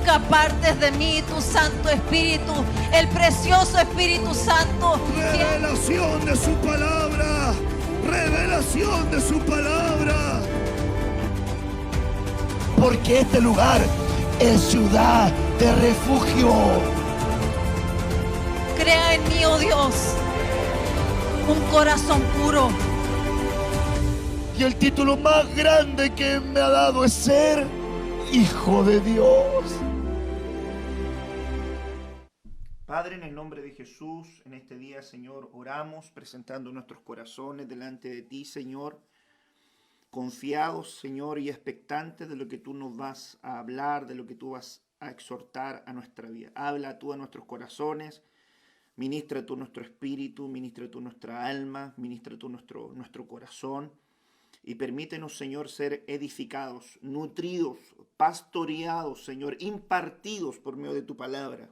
nunca apartes de mí tu Santo Espíritu, el precioso Espíritu Santo. Revelación de su palabra. Revelación de su palabra. Porque este lugar es ciudad de refugio. Crea en mí, oh Dios, un corazón puro. Y el título más grande que me ha dado es ser hijo de Dios. Padre, en el nombre de Jesús, en este día, Señor, oramos presentando nuestros corazones delante de ti, Señor, confiados, Señor, y expectantes de lo que tú nos vas a hablar, de lo que tú vas a exhortar a nuestra vida. Habla tú a nuestros corazones, ministra tú nuestro espíritu, ministra tú nuestra alma, ministra tú nuestro corazón, y permítenos, Señor, ser edificados, nutridos, pastoreados, Señor, impartidos por medio de tu palabra.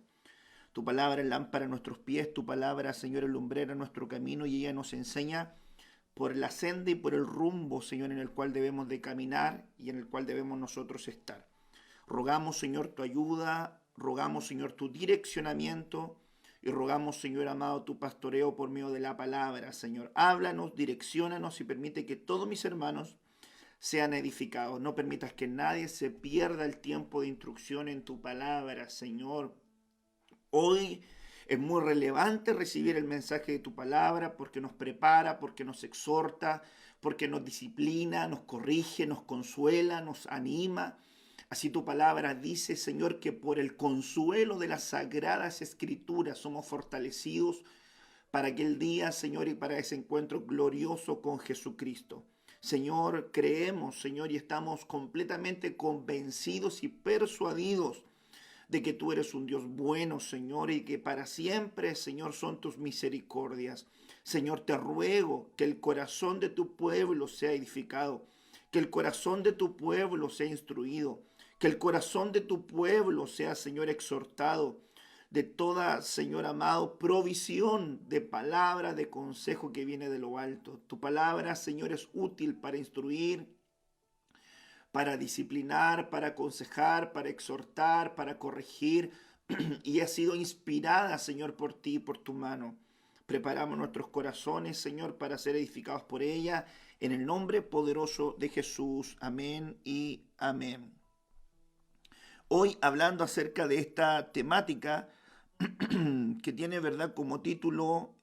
Tu palabra es lámpara a nuestros pies, tu palabra, Señor, es lumbrera a nuestro camino, y ella nos enseña por la senda y por el rumbo, Señor, en el cual debemos de caminar y en el cual debemos nosotros estar. Rogamos, Señor, tu ayuda, rogamos, Señor, tu direccionamiento, y rogamos, Señor amado, tu pastoreo por medio de la palabra, Señor. Háblanos, direcciónanos y permite que todos mis hermanos sean edificados. No permitas que nadie se pierda el tiempo de instrucción en tu palabra, Señor. Hoy es muy relevante recibir el mensaje de tu palabra porque nos prepara, porque nos exhorta, porque nos disciplina, nos corrige, nos consuela, nos anima. Así tu palabra dice, Señor, que por el consuelo de las sagradas escrituras somos fortalecidos para aquel día, Señor, y para ese encuentro glorioso con Jesucristo. Señor, creemos, Señor, y estamos completamente convencidos y persuadidos de que tú eres un Dios bueno, Señor, y que para siempre, Señor, son tus misericordias. Señor, te ruego que el corazón de tu pueblo sea edificado, que el corazón de tu pueblo sea instruido, que el corazón de tu pueblo sea, Señor, exhortado de toda, Señor amado, provisión de palabra, de consejo que viene de lo alto. Tu palabra, Señor, es útil para instruir, para disciplinar, para aconsejar, para exhortar, para corregir, y ha sido inspirada, Señor, por ti, por tu mano. Preparamos nuestros corazones, Señor, para ser edificados por ella, en el nombre poderoso de Jesús. Amén y amén. Hoy hablando acerca de esta temática que tiene, ¿verdad?, como título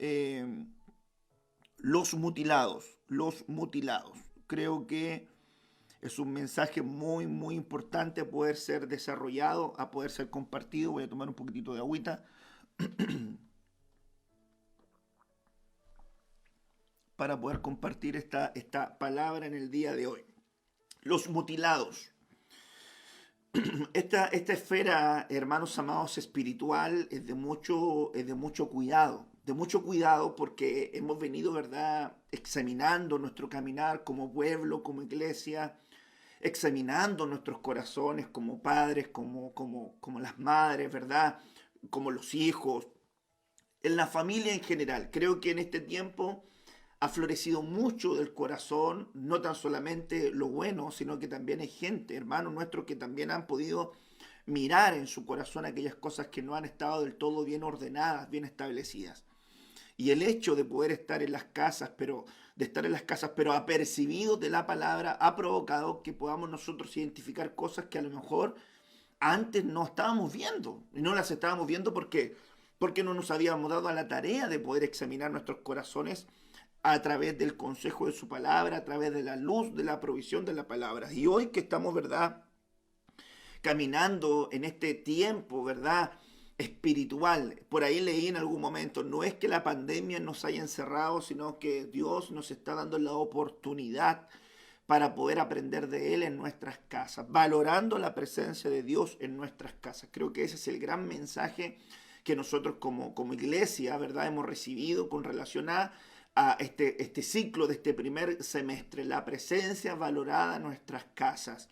los mutilados, los mutilados. Creo que es un mensaje muy, muy importante a poder ser desarrollado, a poder ser compartido. Voy a tomar un poquitito de agüita para poder compartir esta palabra en el día de hoy. Los mutilados. Esta esfera, hermanos amados, espiritual es de mucho cuidado porque hemos venido, ¿verdad?, examinando nuestro caminar como pueblo, como iglesia, examinando nuestros corazones como padres, como las madres, ¿verdad?, como los hijos, en la familia en general. Creo que en este tiempo ha florecido mucho del corazón, no tan solamente lo bueno, sino que también hay gente, hermanos nuestros, que también han podido mirar en su corazón aquellas cosas que no han estado del todo bien ordenadas, bien establecidas. Y el hecho de poder estar en las casas, pero apercibidos de la palabra, ha provocado que podamos nosotros identificar cosas que a lo mejor antes no estábamos viendo. Y no las estábamos viendo porque no nos habíamos dado a la tarea de poder examinar nuestros corazones a través del consejo de su palabra, a través de la luz, de la provisión de la palabra. Y hoy que estamos, ¿verdad?, caminando en este tiempo, ¿verdad?, espiritual. Por ahí leí en algún momento, no es que la pandemia nos haya encerrado, sino que Dios nos está dando la oportunidad para poder aprender de Él en nuestras casas, valorando la presencia de Dios en nuestras casas. Creo que ese es el gran mensaje que nosotros como iglesia, ¿verdad?, hemos recibido con relación a este ciclo de este primer semestre, la presencia valorada en nuestras casas.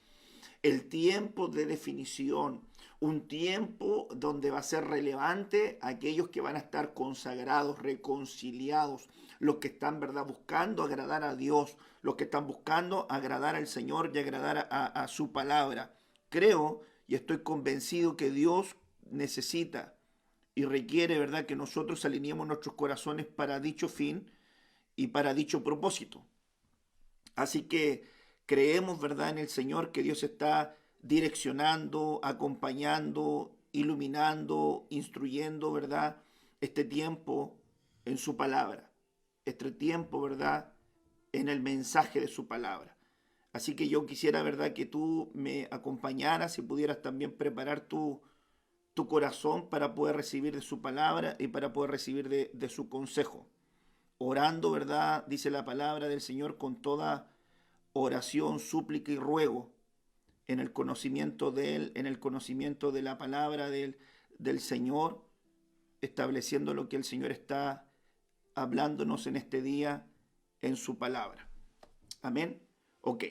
El tiempo de definición, un tiempo donde va a ser relevante aquellos que van a estar consagrados, reconciliados, los que están, ¿verdad?, buscando agradar a Dios, los que están buscando agradar al Señor y agradar a su palabra. Creo, y estoy convencido que Dios necesita y requiere, ¿verdad?, que nosotros alineemos nuestros corazones para dicho fin y para dicho propósito. Así que creemos, ¿verdad?, en el Señor, que Dios está direccionando, acompañando, iluminando, instruyendo, ¿verdad?, este tiempo en su palabra, este tiempo, ¿verdad?, en el mensaje de su palabra. Así que yo quisiera, ¿verdad?, que tú me acompañaras y pudieras también preparar tu corazón para poder recibir de su palabra y para poder recibir de su consejo. Orando, ¿verdad?, dice la palabra del Señor, con toda oración, súplica y ruego, en el conocimiento de Él, en el conocimiento de la palabra del Señor, estableciendo lo que el Señor está hablándonos en este día en su palabra. Amén. Ok.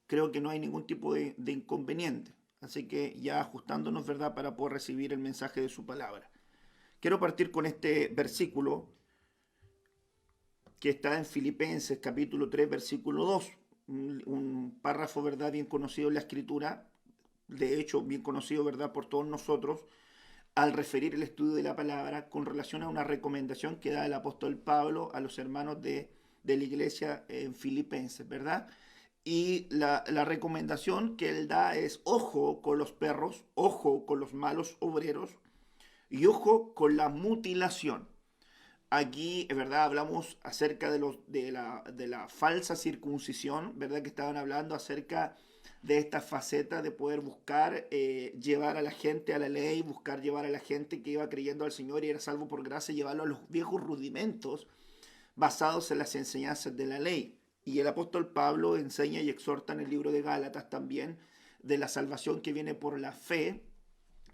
Creo que no hay ningún tipo de inconveniente. Así que ya ajustándonos, ¿verdad?, para poder recibir el mensaje de su palabra. Quiero partir con este versículo que está en Filipenses capítulo 3, versículo 2. Un párrafo, ¿verdad?, bien conocido en la Escritura. De hecho, bien conocido, ¿verdad?, por todos nosotros, al referir el estudio de la palabra con relación a una recomendación que da el apóstol Pablo a los hermanos de la iglesia en Filipenses, ¿verdad? Y la recomendación que él da es: ojo con los perros, ojo con los malos obreros y ojo con la mutilación. Aquí, ¿verdad?, hablamos acerca de la falsa circuncisión, ¿verdad?, que estaban hablando acerca de esta faceta de poder buscar llevar a la gente a la ley, buscar llevar a la gente que iba creyendo al Señor y era salvo por gracia, llevarlo a los viejos rudimentos basados en las enseñanzas de la ley. Y el apóstol Pablo enseña y exhorta en el libro de Gálatas también de la salvación que viene por la fe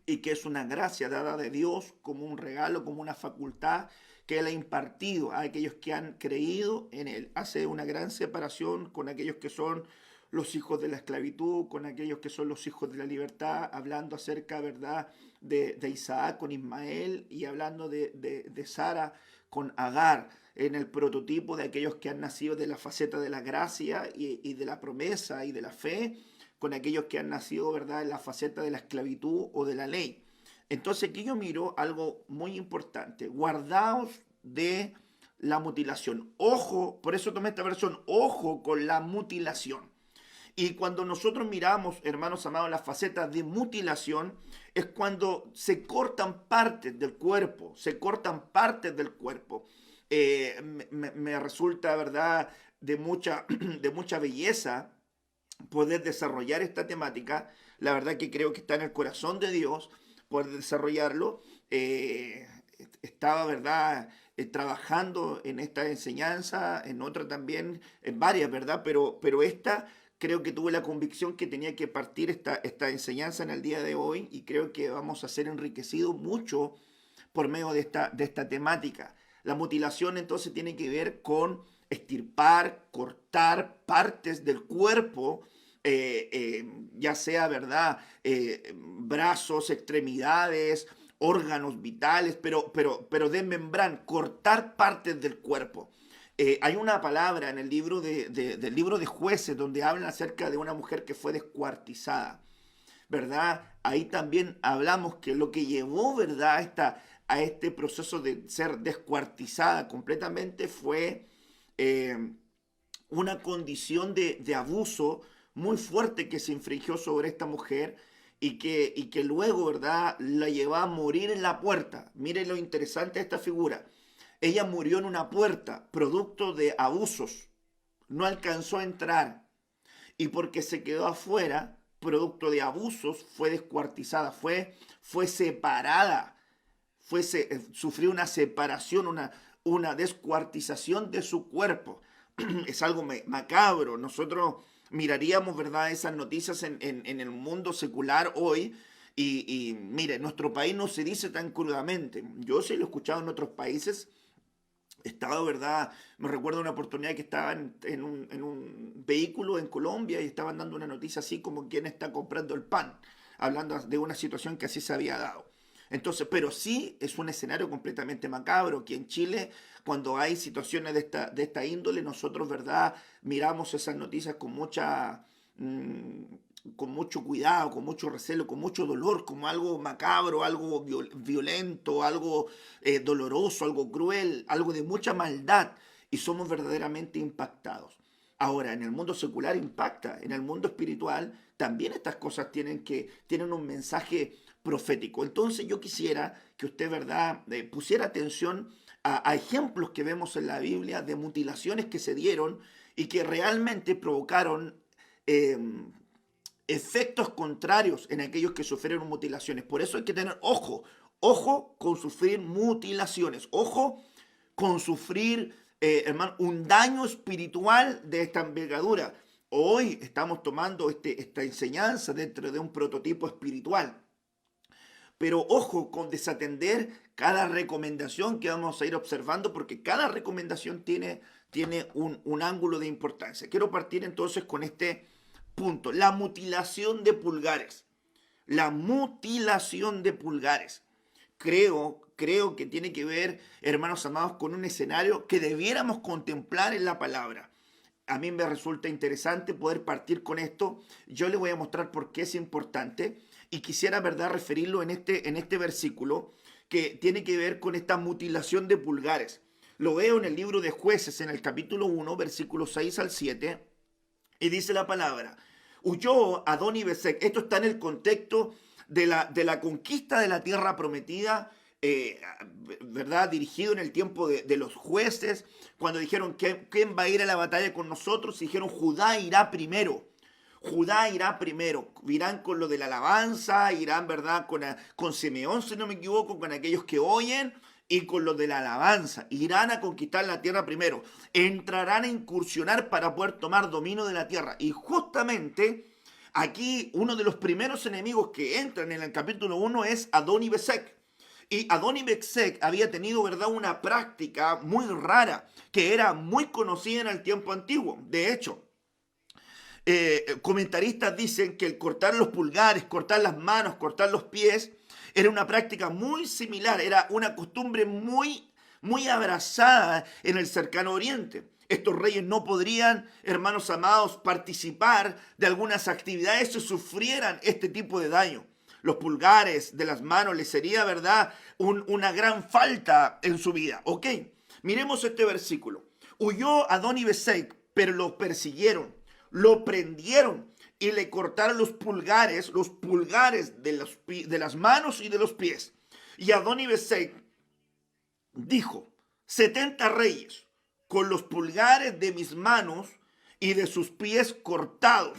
y que es una gracia dada de Dios como un regalo, como una facultad que Él ha impartido a aquellos que han creído en Él. Hace una gran separación con aquellos que son los hijos de la esclavitud, con aquellos que son los hijos de la libertad, hablando acerca, ¿verdad?, de Isaac con Ismael y hablando de Sara con Agar, en el prototipo de aquellos que han nacido de la faceta de la gracia y de la promesa y de la fe, con aquellos que han nacido, ¿verdad?, en la faceta de la esclavitud o de la ley. Entonces aquí yo miro algo muy importante: guardaos de la mutilación. Ojo, por eso tomé esta versión, ojo con la mutilación. Y cuando nosotros miramos, hermanos amados, la faceta de mutilación, es cuando se cortan partes del cuerpo, se cortan partes del cuerpo. Me resulta, ¿verdad?, de mucha belleza poder desarrollar esta temática. La verdad que creo que está en el corazón de Dios poder desarrollarlo. Estaba, ¿verdad?, trabajando en esta enseñanza, en otra también, en varias, ¿verdad? Pero esta, creo que tuve la convicción que tenía que partir esta enseñanza en el día de hoy, y creo que vamos a ser enriquecidos mucho por medio de esta temática. La mutilación entonces tiene que ver con extirpar, cortar partes del cuerpo, ya sea, ¿verdad?, brazos, extremidades, órganos vitales, pero desmembrar, cortar partes del cuerpo. Hay una palabra en el libro del libro de Jueces donde hablan acerca de una mujer que fue descuartizada, ¿verdad? Ahí también hablamos que lo que llevó, ¿verdad?, a este proceso de ser descuartizada completamente fue una condición de abuso muy fuerte que se infringió sobre esta mujer y que luego, ¿verdad?, la llevó a morir en la puerta. Miren lo interesante de esta figura. Ella murió en una puerta, producto de abusos. No alcanzó a entrar. Y porque se quedó afuera, producto de abusos, fue descuartizada, fue separada. Sufrió una separación, una descuartización de su cuerpo. Es algo macabro. Nosotros miraríamos, ¿verdad?, esas noticias en el mundo secular hoy y mire, en nuestro país no se dice tan crudamente. Yo sí lo he escuchado en otros países. He estado, ¿verdad?, me recuerdo una oportunidad que estaba en un vehículo en Colombia y estaban dando una noticia así como quién está comprando el pan, hablando de una situación que así se había dado. Entonces, pero sí es un escenario completamente macabro, que en Chile, cuando hay situaciones de esta índole, nosotros, ¿verdad?, miramos esas noticias con con mucho cuidado, con mucho recelo, con mucho dolor, como algo macabro, algo violento, algo doloroso, algo cruel, algo de mucha maldad, y somos verdaderamente impactados. Ahora, en el mundo secular impacta, en el mundo espiritual también estas cosas tienen un mensaje profético. Entonces yo quisiera que usted, ¿verdad?, pusiera atención a ejemplos que vemos en la Biblia de mutilaciones que se dieron y que realmente provocaron efectos contrarios en aquellos que sufrieron mutilaciones. Por eso hay que tener ojo con sufrir mutilaciones, ojo con sufrir, hermano, un daño espiritual de esta envergadura. Hoy estamos tomando esta enseñanza dentro de un prototipo espiritual. Pero ojo con desatender cada recomendación que vamos a ir observando, porque cada recomendación tiene un ángulo de importancia. Quiero partir entonces con este punto: la mutilación de pulgares. La mutilación de pulgares. Creo que tiene que ver, hermanos amados, con un escenario que debiéramos contemplar en la palabra. A mí me resulta interesante poder partir con esto. Yo le voy a mostrar por qué es importante y quisiera, ¿verdad?, referirlo en este versículo que tiene que ver con esta mutilación de pulgares. Lo veo en el libro de Jueces, en el capítulo 1, versículos 6 al 7, y dice la palabra: huyó Adoni-Bezek. Esto está en el contexto de la conquista de la tierra prometida, ¿verdad?, dirigido en el tiempo de los jueces, cuando dijeron ¿quién va a ir a la batalla con nosotros? Y dijeron: Judá irá primero. Judá irá primero. Irán con lo de la alabanza, irán, ¿verdad?, con Simeón, si no me equivoco, con aquellos que oyen, y con lo de la alabanza. Irán a conquistar la tierra primero. Entrarán a incursionar para poder tomar dominio de la tierra. Y justamente aquí uno de los primeros enemigos que entran en el capítulo 1 es Adoni-Bezek. Y Adoni-Bezek había tenido, ¿verdad?, una práctica muy rara que era muy conocida en el tiempo antiguo. De hecho, comentaristas dicen que el cortar los pulgares, cortar las manos, cortar los pies, era una práctica muy similar, era una costumbre muy, muy abrazada en el cercano oriente. Estos reyes no podrían, hermanos amados, participar de algunas actividades si sufrieran este tipo de daño. Los pulgares de las manos les sería, ¿verdad?, una gran falta en su vida. Ok, miremos este versículo. Huyó Adoni-Bezek, pero lo persiguieron, lo prendieron y le cortaron los pulgares de las manos y de los pies. Y Adoni-Bezek dijo: 70 reyes con los pulgares de mis manos y de sus pies cortados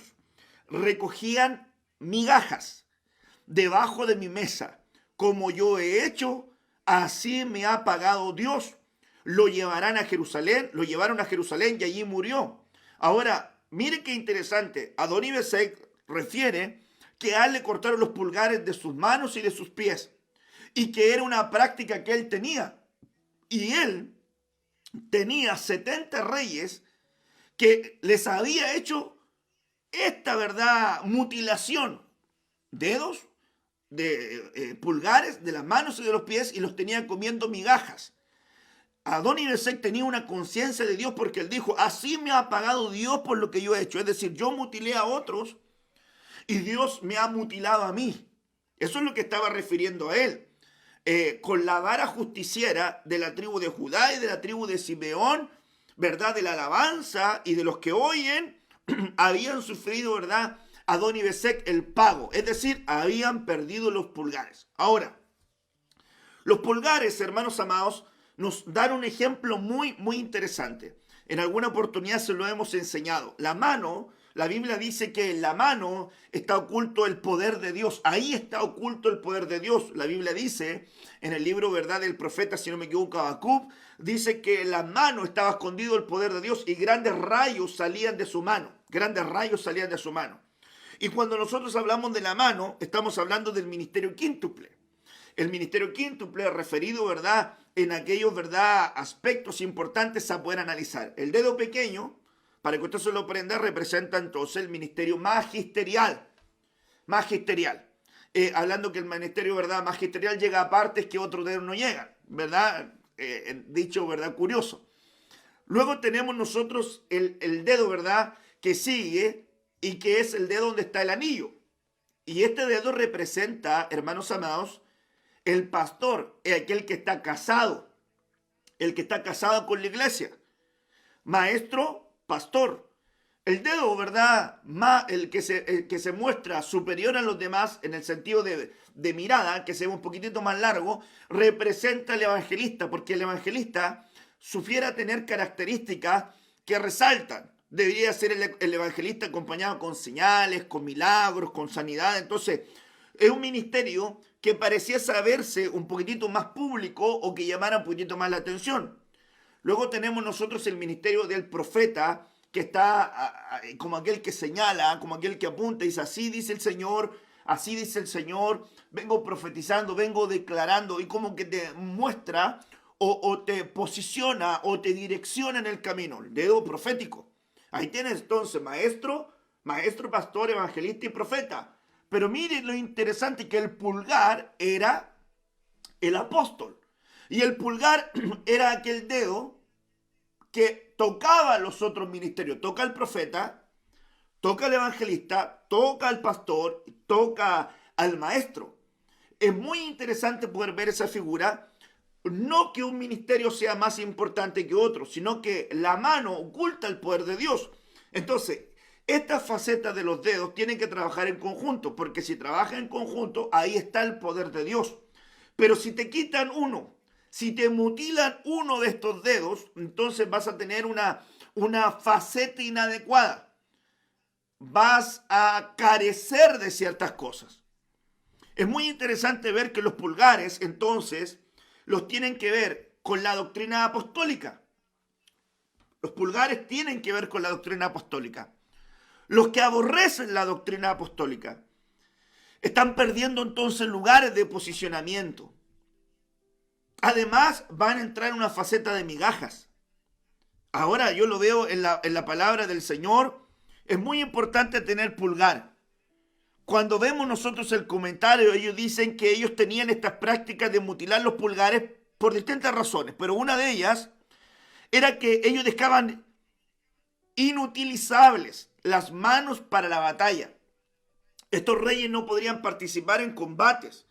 recogían migajas debajo de mi mesa. Como yo he hecho, así me ha pagado Dios. Lo llevaron a Jerusalén y allí murió. Ahora, mire qué interesante. Adoni-Bezek refiere que a él le cortaron los pulgares de sus manos y de sus pies, y que era una práctica que él tenía. Y él tenía 70 reyes que les había hecho esta, ¿verdad?, mutilación. Dedos, de pulgares, de las manos y de los pies, y los tenía comiendo migajas. Adoni-Bezek tenía una conciencia de Dios, porque él dijo: así me ha pagado Dios por lo que yo he hecho. Es decir, yo mutilé a otros y Dios me ha mutilado a mí. Eso es lo que estaba refiriendo a él. Con la vara justiciera de la tribu de Judá y de la tribu de Simeón, ¿verdad?, de la alabanza y de los que oyen, habían sufrido, ¿verdad?, Adoni-Bezek el pago. Es decir, habían perdido los pulgares. Ahora, los pulgares, hermanos amados, nos dan un ejemplo muy, muy interesante. En alguna oportunidad se lo hemos enseñado. La mano, la Biblia dice que en la mano está oculto el poder de Dios. Ahí está oculto el poder de Dios. La Biblia dice, en el libro, ¿verdad?, del profeta, si no me equivoco, Habacuc, dice que en la mano estaba escondido el poder de Dios y grandes rayos salían de su mano. Grandes rayos salían de su mano. Y cuando nosotros hablamos de la mano, estamos hablando del ministerio quíntuple. El ministerio quíntuple referido, ¿verdad?, en aquellos, ¿verdad?, aspectos importantes a poder analizar. El dedo pequeño, para que usted se lo aprenda, representa entonces el ministerio magisterial. Magisterial. Hablando que el ministerio, ¿verdad?, magisterial llega a partes que otros dedos no llegan, ¿verdad? Dicho, ¿verdad?, curioso. Luego tenemos nosotros el dedo, ¿verdad?, que sigue y que es el dedo donde está el anillo. Y este dedo representa, hermanos amados, el pastor, aquel que está casado, el que está casado con la iglesia. Maestro, pastor. El dedo, ¿verdad? El que se muestra superior a los demás en el sentido de mirada, que se ve un poquitito más largo, representa al evangelista, porque el evangelista supiera tener características que resaltan. Debería ser el evangelista acompañado con señales, con milagros, con sanidad. Entonces, es un ministerio que parecía saberse un poquitito más público o que llamara un poquitito más la atención. Luego tenemos nosotros el ministerio del profeta, que está como aquel que señala, como aquel que apunta y dice, así dice el Señor, vengo profetizando, vengo declarando, y como que te muestra o te posiciona o te direcciona en el camino, el dedo profético. Ahí tienes entonces maestro, pastor, evangelista y profeta. Pero miren lo interesante, que el pulgar era el apóstol. Y el pulgar era aquel dedo que tocaba los otros ministerios. Toca al profeta, toca al evangelista, toca al pastor, toca al maestro. Es muy interesante poder ver esa figura. No que un ministerio sea más importante que otro, sino que la mano oculta el poder de Dios. Entonces, estas facetas de los dedos tienen que trabajar en conjunto, porque si trabajan en conjunto, ahí está el poder de Dios. Pero si te quitan uno, si te mutilan uno de estos dedos, entonces vas a tener una faceta inadecuada. Vas a carecer de ciertas cosas. Es muy interesante ver que los pulgares, entonces, los tienen que ver con la doctrina apostólica. Los pulgares tienen que ver con la doctrina apostólica. Los que aborrecen la doctrina apostólica están perdiendo entonces lugares de posicionamiento. Además, van a entrar en una faceta de migajas. Ahora yo lo veo en la palabra del Señor. Es muy importante tener pulgar. Cuando vemos nosotros el comentario, ellos dicen que ellos tenían estas prácticas de mutilar los pulgares por distintas razones, pero una de ellas era que ellos dejaban inutilizables las manos para la batalla. Estos reyes no podrían participar en combates.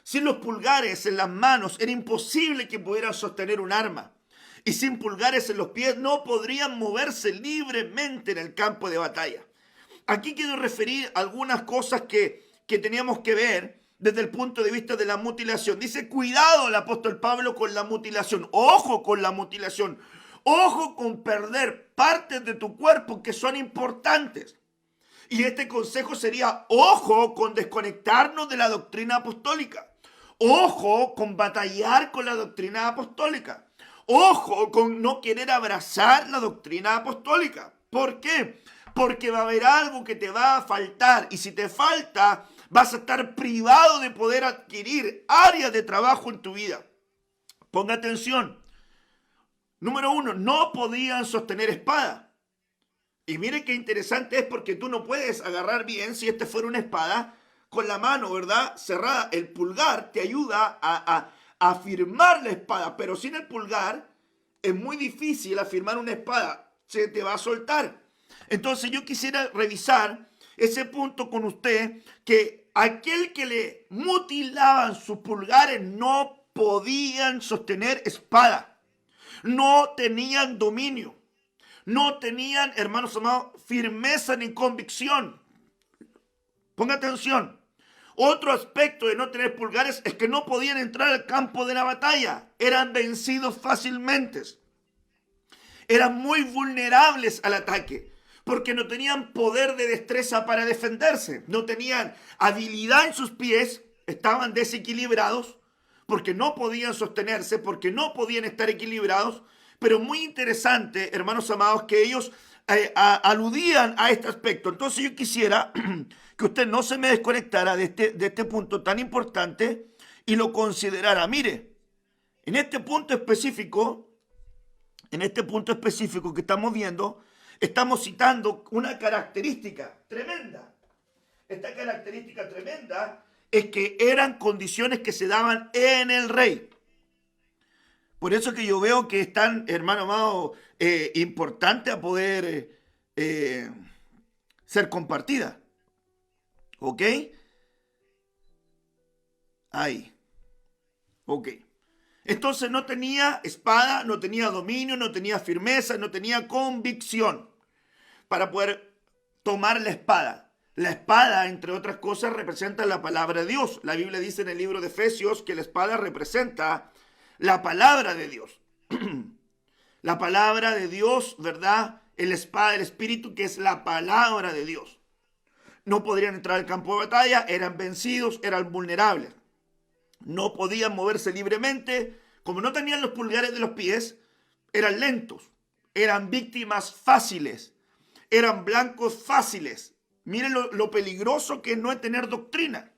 Sin los pulgares en las manos era imposible que pudieran sostener un arma. Y sin pulgares en los pies no podrían moverse libremente en el campo de batalla. Aquí quiero referir algunas cosas que teníamos que ver desde el punto de vista de la mutilación. Dice, cuidado el apóstol Pablo con la mutilación. Ojo con la mutilación. Ojo con perder partes de tu cuerpo que son importantes. Y este consejo sería, ojo con desconectarnos de la doctrina apostólica. Ojo con batallar con la doctrina apostólica. Ojo con no querer abrazar la doctrina apostólica. ¿Por qué? Porque va a haber algo que te va a faltar. Y si te falta, vas a estar privado de poder adquirir áreas de trabajo en tu vida. Ponga atención. Número 1, no podían sostener espada. Y mire qué interesante es, porque tú no puedes agarrar bien, si este fuera una espada, con la mano, ¿verdad?, cerrada. El pulgar te ayuda a afirmar la espada, pero sin el pulgar es muy difícil afirmar una espada. Se te va a soltar. Entonces yo quisiera revisar ese punto con usted, que aquel que le mutilaban sus pulgares no podían sostener espada. No tenían dominio. No tenían, hermanos amados, firmeza ni convicción. Ponga atención. Otro aspecto de no tener pulgares es que no podían entrar al campo de la batalla. Eran vencidos fácilmente. Eran muy vulnerables al ataque, porque no tenían poder de destreza para defenderse. No tenían habilidad en sus pies. Estaban desequilibrados porque no podían sostenerse, porque no podían estar equilibrados. Pero muy interesante, hermanos amados, que ellos aludían a este aspecto. Entonces yo quisiera que usted no se me desconectara de este punto tan importante y lo considerara. Mire, en este punto específico que estamos viendo, estamos citando una característica tremenda. Esta característica tremenda es que eran condiciones que se daban en el rey. Por eso que yo veo que es tan, hermano amado, importante a poder ser compartida. ¿Ok? Ahí. Ok. Entonces no tenía espada, no tenía dominio, no tenía firmeza, no tenía convicción para poder tomar la espada. La espada, entre otras cosas, representa la palabra de Dios. La Biblia dice en el libro de Efesios que la espada representa la palabra de Dios. La palabra de Dios, ¿verdad? La espada del Espíritu, que es la palabra de Dios. No podrían entrar al campo de batalla, eran vencidos, eran vulnerables. No podían moverse libremente. Como no tenían los pulgares de los pies, eran lentos, eran víctimas fáciles, eran blancos fáciles. Miren lo peligroso que no es tener doctrina.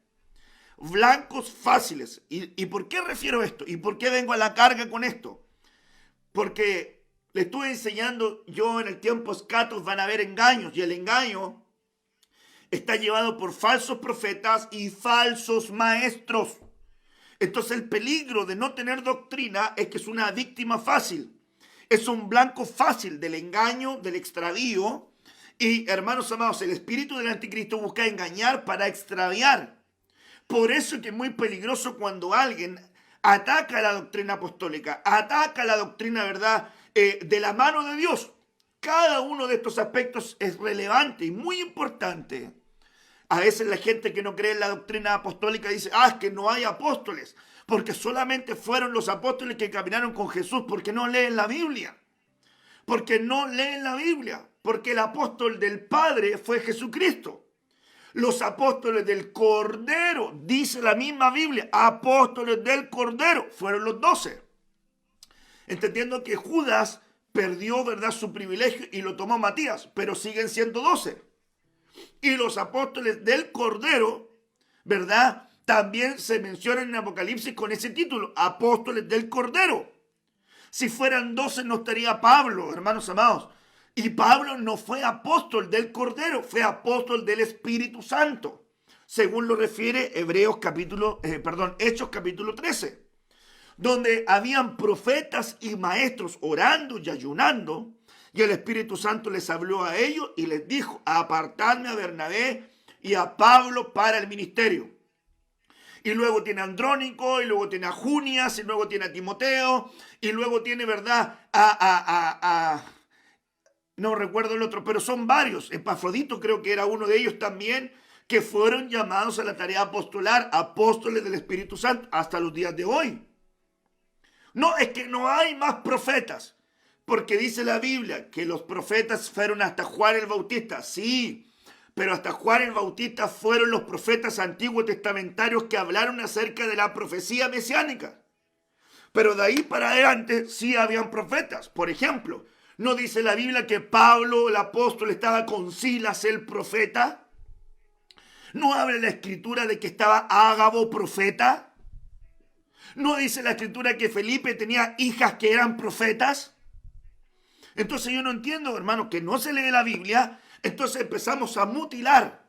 Blancos fáciles. ¿Y por qué refiero esto? ¿Y por qué vengo a la carga con esto? Porque le estuve enseñando yo en el tiempo escatos van a haber engaños, y el engaño está llevado por falsos profetas y falsos maestros. Entonces el peligro de no tener doctrina es que es una víctima fácil. Es un blanco fácil del engaño, del extravío. Y hermanos amados, el espíritu del anticristo busca engañar para extraviar. Por eso es que es muy peligroso cuando alguien ataca la doctrina apostólica, ataca la doctrina, ¿verdad?, de la mano de Dios. Cada uno de estos aspectos es relevante y muy importante. A veces la gente que no cree en la doctrina apostólica dice, es que no hay apóstoles, porque solamente fueron los apóstoles que caminaron con Jesús, porque no leen la Biblia. Porque no leen la Biblia, porque el apóstol del Padre fue Jesucristo. Los apóstoles del Cordero, dice la misma Biblia, apóstoles del Cordero, fueron los 12. Entendiendo que Judas perdió, ¿verdad?, su privilegio y lo tomó Matías, pero siguen siendo 12. Y los apóstoles del Cordero, ¿verdad?, también se mencionan en Apocalipsis con ese título, apóstoles del Cordero. Si fueran 12 no estaría Pablo, hermanos amados. Y Pablo no fue apóstol del Cordero, fue apóstol del Espíritu Santo, según lo refiere Hechos capítulo 13, donde habían profetas y maestros orando y ayunando, y el Espíritu Santo les habló a ellos y les dijo, apartadme a Bernabé y a Pablo para el ministerio. Y luego tiene a Andrónico, y luego tiene a Junias, y luego tiene a Timoteo, y luego tiene, ¿verdad?, no recuerdo el otro, pero son varios. Epafrodito creo que era uno de ellos también, que fueron llamados a la tarea apostolar, apóstoles del Espíritu Santo, hasta los días de hoy. No, es que no hay más profetas, porque dice la Biblia que los profetas fueron hasta Juan el Bautista. Sí, pero hasta Juan el Bautista fueron los profetas antiguos testamentarios que hablaron acerca de la profecía mesiánica. Pero de ahí para adelante sí habían profetas. Por ejemplo, ¿no dice la Biblia que Pablo, el apóstol, estaba con Silas, el profeta? ¿No habla la Escritura de que estaba Ágabo, profeta? ¿No dice la Escritura que Felipe tenía hijas que eran profetas? Entonces yo no entiendo, hermano, que no se lee la Biblia, entonces empezamos a mutilar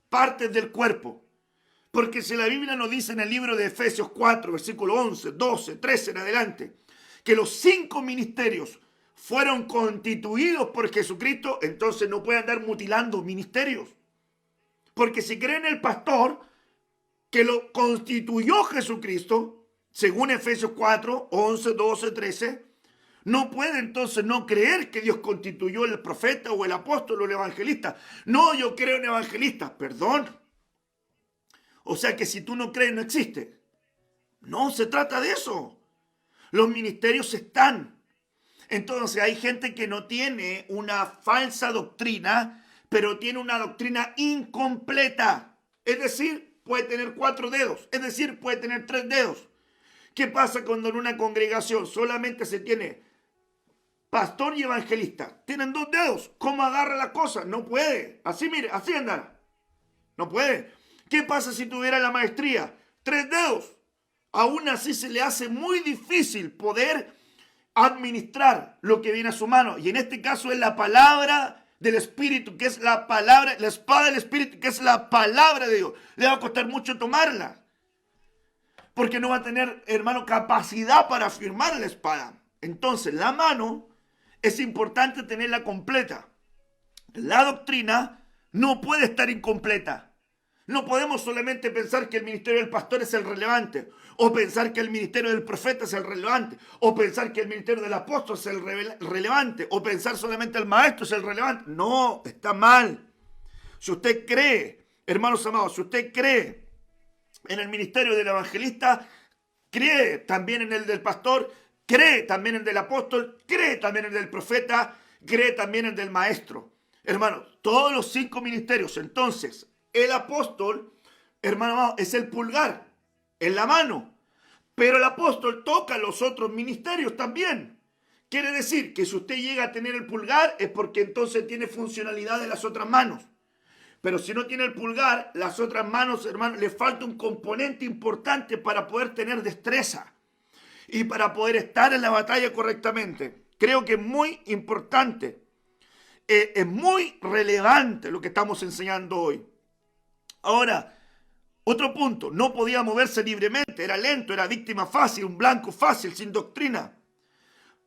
partes del cuerpo. Porque si la Biblia nos dice en el libro de Efesios 4, versículo 11, 12, 13 en adelante, que los 5 ministerios fueron constituidos por Jesucristo, entonces no puede andar mutilando ministerios. Porque si creen el pastor que lo constituyó Jesucristo, según Efesios 4, 11, 12, 13, no puede entonces no creer que Dios constituyó el profeta o el apóstol o el evangelista. No, yo creo en evangelistas, perdón. O sea que si tú no crees, no existe. No, se trata de eso. Los ministerios están. Entonces hay gente que no tiene una falsa doctrina, pero tiene una doctrina incompleta. Es decir, puede tener 4 dedos. Es decir, puede tener 3 dedos. ¿Qué pasa cuando en una congregación solamente se tiene pastor y evangelista? Tienen 2 dedos. ¿Cómo agarra la cosa? No puede. Así, mire, así anda. No puede. ¿Qué pasa si tuviera la maestría? 3 dedos. Aún así se le hace muy difícil poder administrar lo que viene a su mano. Y en este caso es la palabra del Espíritu, que es la palabra, la espada del Espíritu, que es la palabra de Dios. Le va a costar mucho tomarla, porque no va a tener, hermano, capacidad para firmar la espada. Entonces, la mano es importante tenerla completa. La doctrina No puede estar incompleta. No podemos solamente pensar que el ministerio del pastor es el relevante, o pensar que el ministerio del profeta es el relevante, o pensar que el ministerio del apóstol es el relevante, o pensar solamente el maestro es el relevante. No, está mal. Si usted cree, hermanos amados, si usted cree en el ministerio del evangelista, cree también en el del pastor, cree también en el del apóstol, cree también en el del profeta, cree también en el del maestro. Hermanos, todos los 5 ministerios. Entonces, el apóstol, hermano amado, es el pulgar en la mano, pero el apóstol toca los otros ministerios también. Quiere decir que si usted llega a tener el pulgar es porque entonces tiene funcionalidad de las otras manos. Pero si no tiene el pulgar, las otras manos, hermano, le falta un componente importante para poder tener destreza y para poder estar en la batalla correctamente. Creo que es muy importante, es muy relevante lo que estamos enseñando hoy. Ahora, otro punto, no podía moverse libremente, era lento, era víctima fácil, un blanco fácil, sin doctrina.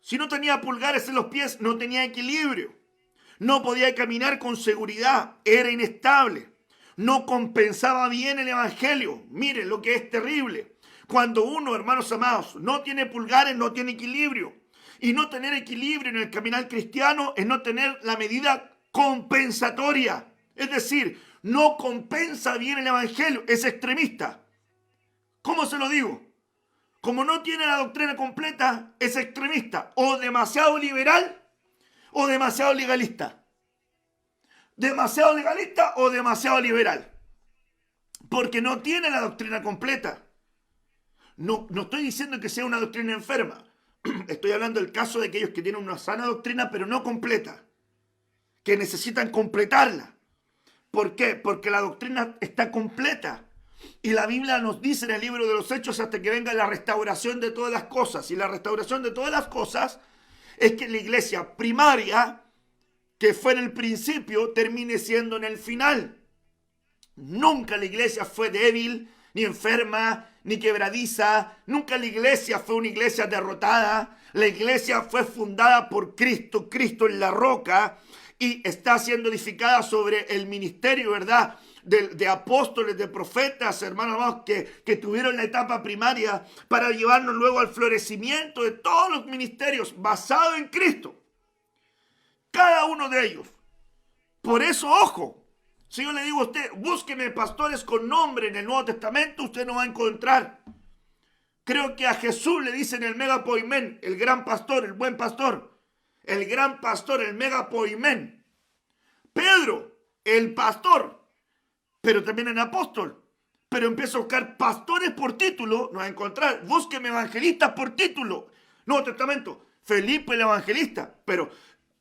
Si no tenía pulgares en los pies, no tenía equilibrio. No podía caminar con seguridad, era inestable. No compensaba bien el evangelio. Miren lo que es terrible. Cuando uno, hermanos amados, no tiene pulgares, no tiene equilibrio. Y no tener equilibrio en el caminar cristiano es no tener la medida compensatoria. Es decir, no compensa bien el evangelio, es extremista. ¿Cómo se lo digo? Como no tiene la doctrina completa, es extremista. O demasiado liberal o demasiado legalista. Demasiado legalista o demasiado liberal. Porque no tiene la doctrina completa. No estoy diciendo que sea una doctrina enferma. Estoy hablando del caso de aquellos que tienen una sana doctrina pero no completa. Que necesitan completarla. ¿Por qué? Porque la doctrina está completa. Y la Biblia nos dice en el libro de los Hechos hasta que venga la restauración de todas las cosas. Y la restauración de todas las cosas es que la iglesia primaria, que fue en el principio, termine siendo en el final. Nunca la iglesia fue débil, ni enferma, ni quebradiza. Nunca la iglesia fue una iglesia derrotada. La iglesia fue fundada por Cristo, Cristo en la roca, y está siendo edificada sobre el ministerio, ¿verdad?, de apóstoles, de profetas, hermanos, que tuvieron la etapa primaria para llevarnos luego al florecimiento de todos los ministerios basados en Cristo. Cada uno de ellos. Por eso, ojo, si yo le digo a usted, búsqueme pastores con nombre en el Nuevo Testamento, usted no va a encontrar. Creo que a Jesús le dicen el megapoimen, el gran pastor, el buen pastor. El gran pastor, el megapoimen. Pedro, el pastor, pero también el apóstol. Pero empieza a buscar pastores por título, no va a encontrar. Búsqueme evangelistas por título. Nuevo Testamento, Felipe el evangelista. Pero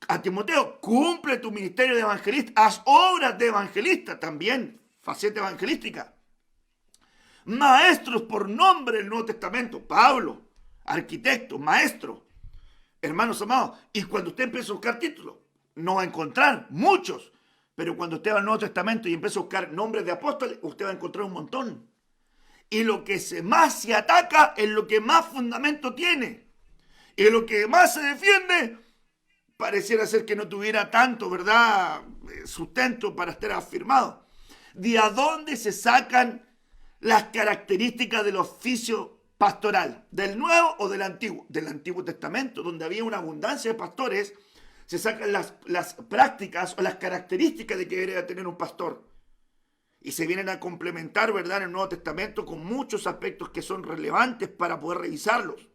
a Timoteo, cumple tu ministerio de evangelista. Haz obras de evangelista también, faceta evangelística. Maestros por nombre del Nuevo Testamento. Pablo, arquitecto, maestro. Hermanos amados, y cuando usted empieza a buscar títulos, no va a encontrar muchos. Pero cuando usted va al Nuevo Testamento y empieza a buscar nombres de apóstoles, usted va a encontrar un montón. Y lo que más se ataca es lo que más fundamento tiene. Y lo que más se defiende, pareciera ser que no tuviera tanto, ¿verdad?, sustento para estar afirmado. ¿De a dónde se sacan las características del oficio pastoral? ¿Del Nuevo o del Antiguo? Del Antiguo Testamento, donde había una abundancia de pastores. Se sacan las prácticas o las características de que debería tener un pastor. Y se vienen a complementar, ¿verdad?, en el Nuevo Testamento con muchos aspectos que son relevantes para poder revisarlos.